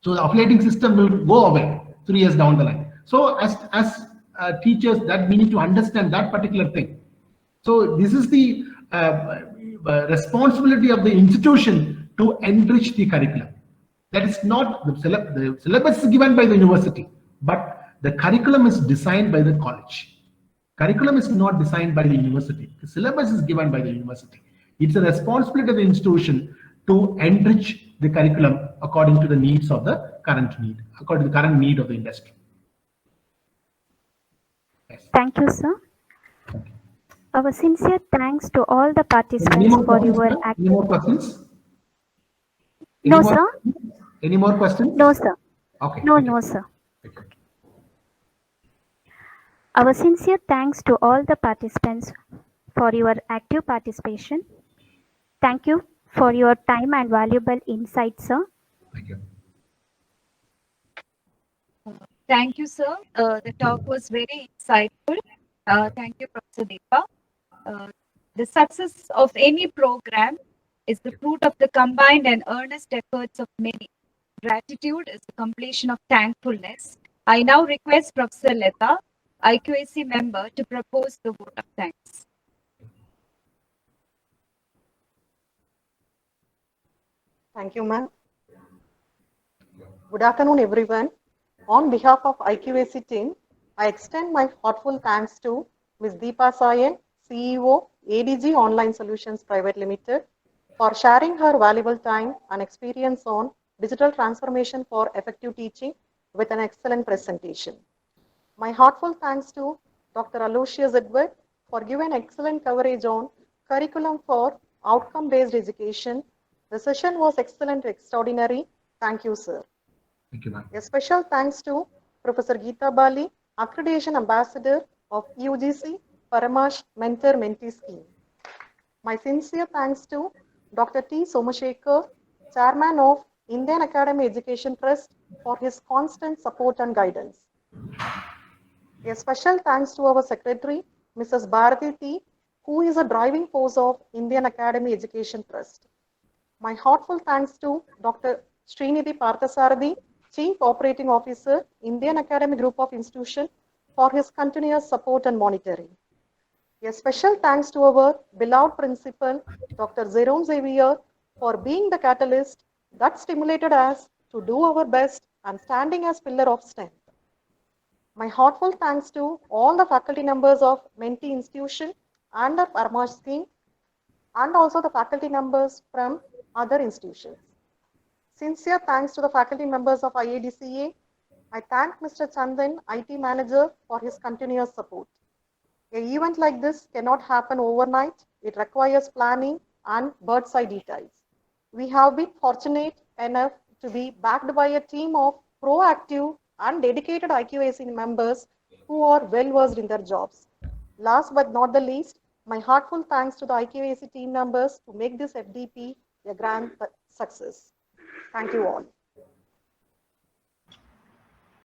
So the affiliating system will go away 3 years down the line. So as teachers, that we need to understand that particular thing. So this is the responsibility of the institution to enrich the curriculum. That is not the syllabus is given by the university, but the curriculum is designed by the college. Curriculum is not designed by the university. The syllabus is given by the university. It's a responsibility of the institution to enrich the curriculum according to the needs of the current need, according to the current need of the industry. Yes. Thank you, sir. Our sincere thanks to all the participants for your activity. Any more questions? No, sir. Any more questions? No, sir. Okay. No, sir. Okay. Our sincere thanks to all the participants for your active participation. Thank you for your time and valuable insights, sir. Thank you. Thank you, sir. The talk was very insightful. Thank you, Professor Deepa. The success of any program is the fruit of the combined and earnest efforts of many. Gratitude is the completion of thankfulness. I now request Professor Leta, IQAC member, to propose the vote of thanks. Thank you, ma'am. Good afternoon, everyone. On behalf of IQAC team, I extend my heartfelt thanks to Ms. Deepa Sayan, CEO, ADG Online Solutions Private Limited, for sharing her valuable time and experience on digital transformation for effective teaching with an excellent presentation. My heartfelt thanks to Dr. Aloysius Edward for giving excellent coverage on curriculum for outcome-based education. The session was excellent, extraordinary. Thank you, sir. Thank you, ma'am. A special thanks to Professor Geeta Bali, Accreditation Ambassador of UGC Paramash Mentor-Mentee Scheme. My sincere thanks to Dr. T. Somashekar, Chairman of Indian Academy Education Trust, for his constant support and guidance. A special thanks to our Secretary, Mrs. Bharati T., who is a driving force of Indian Academy Education Trust. My heartfelt thanks to Dr. Srinidhi Parthasarathi, Chief Operating Officer, Indian Academy Group of Institutions, for his continuous support and monitoring. A special thanks to our beloved principal, Dr. Jerome Xavier, for being the catalyst that stimulated us to do our best and standing as pillar of strength. My heartfelt thanks to all the faculty members of Mentee Institution and our Paramash scheme, and also the faculty members from other institutions. Sincere thanks to the faculty members of IADCA. I thank Mr. Chandan, IT Manager, for his continuous support. An event like this cannot happen overnight. It requires planning and bird's eye details. We have been fortunate enough to be backed by a team of proactive and dedicated IQAC members who are well versed in their jobs. Last but not the least, my heartfelt thanks to the IQAC team members to make this FDP a grand success. Thank you all.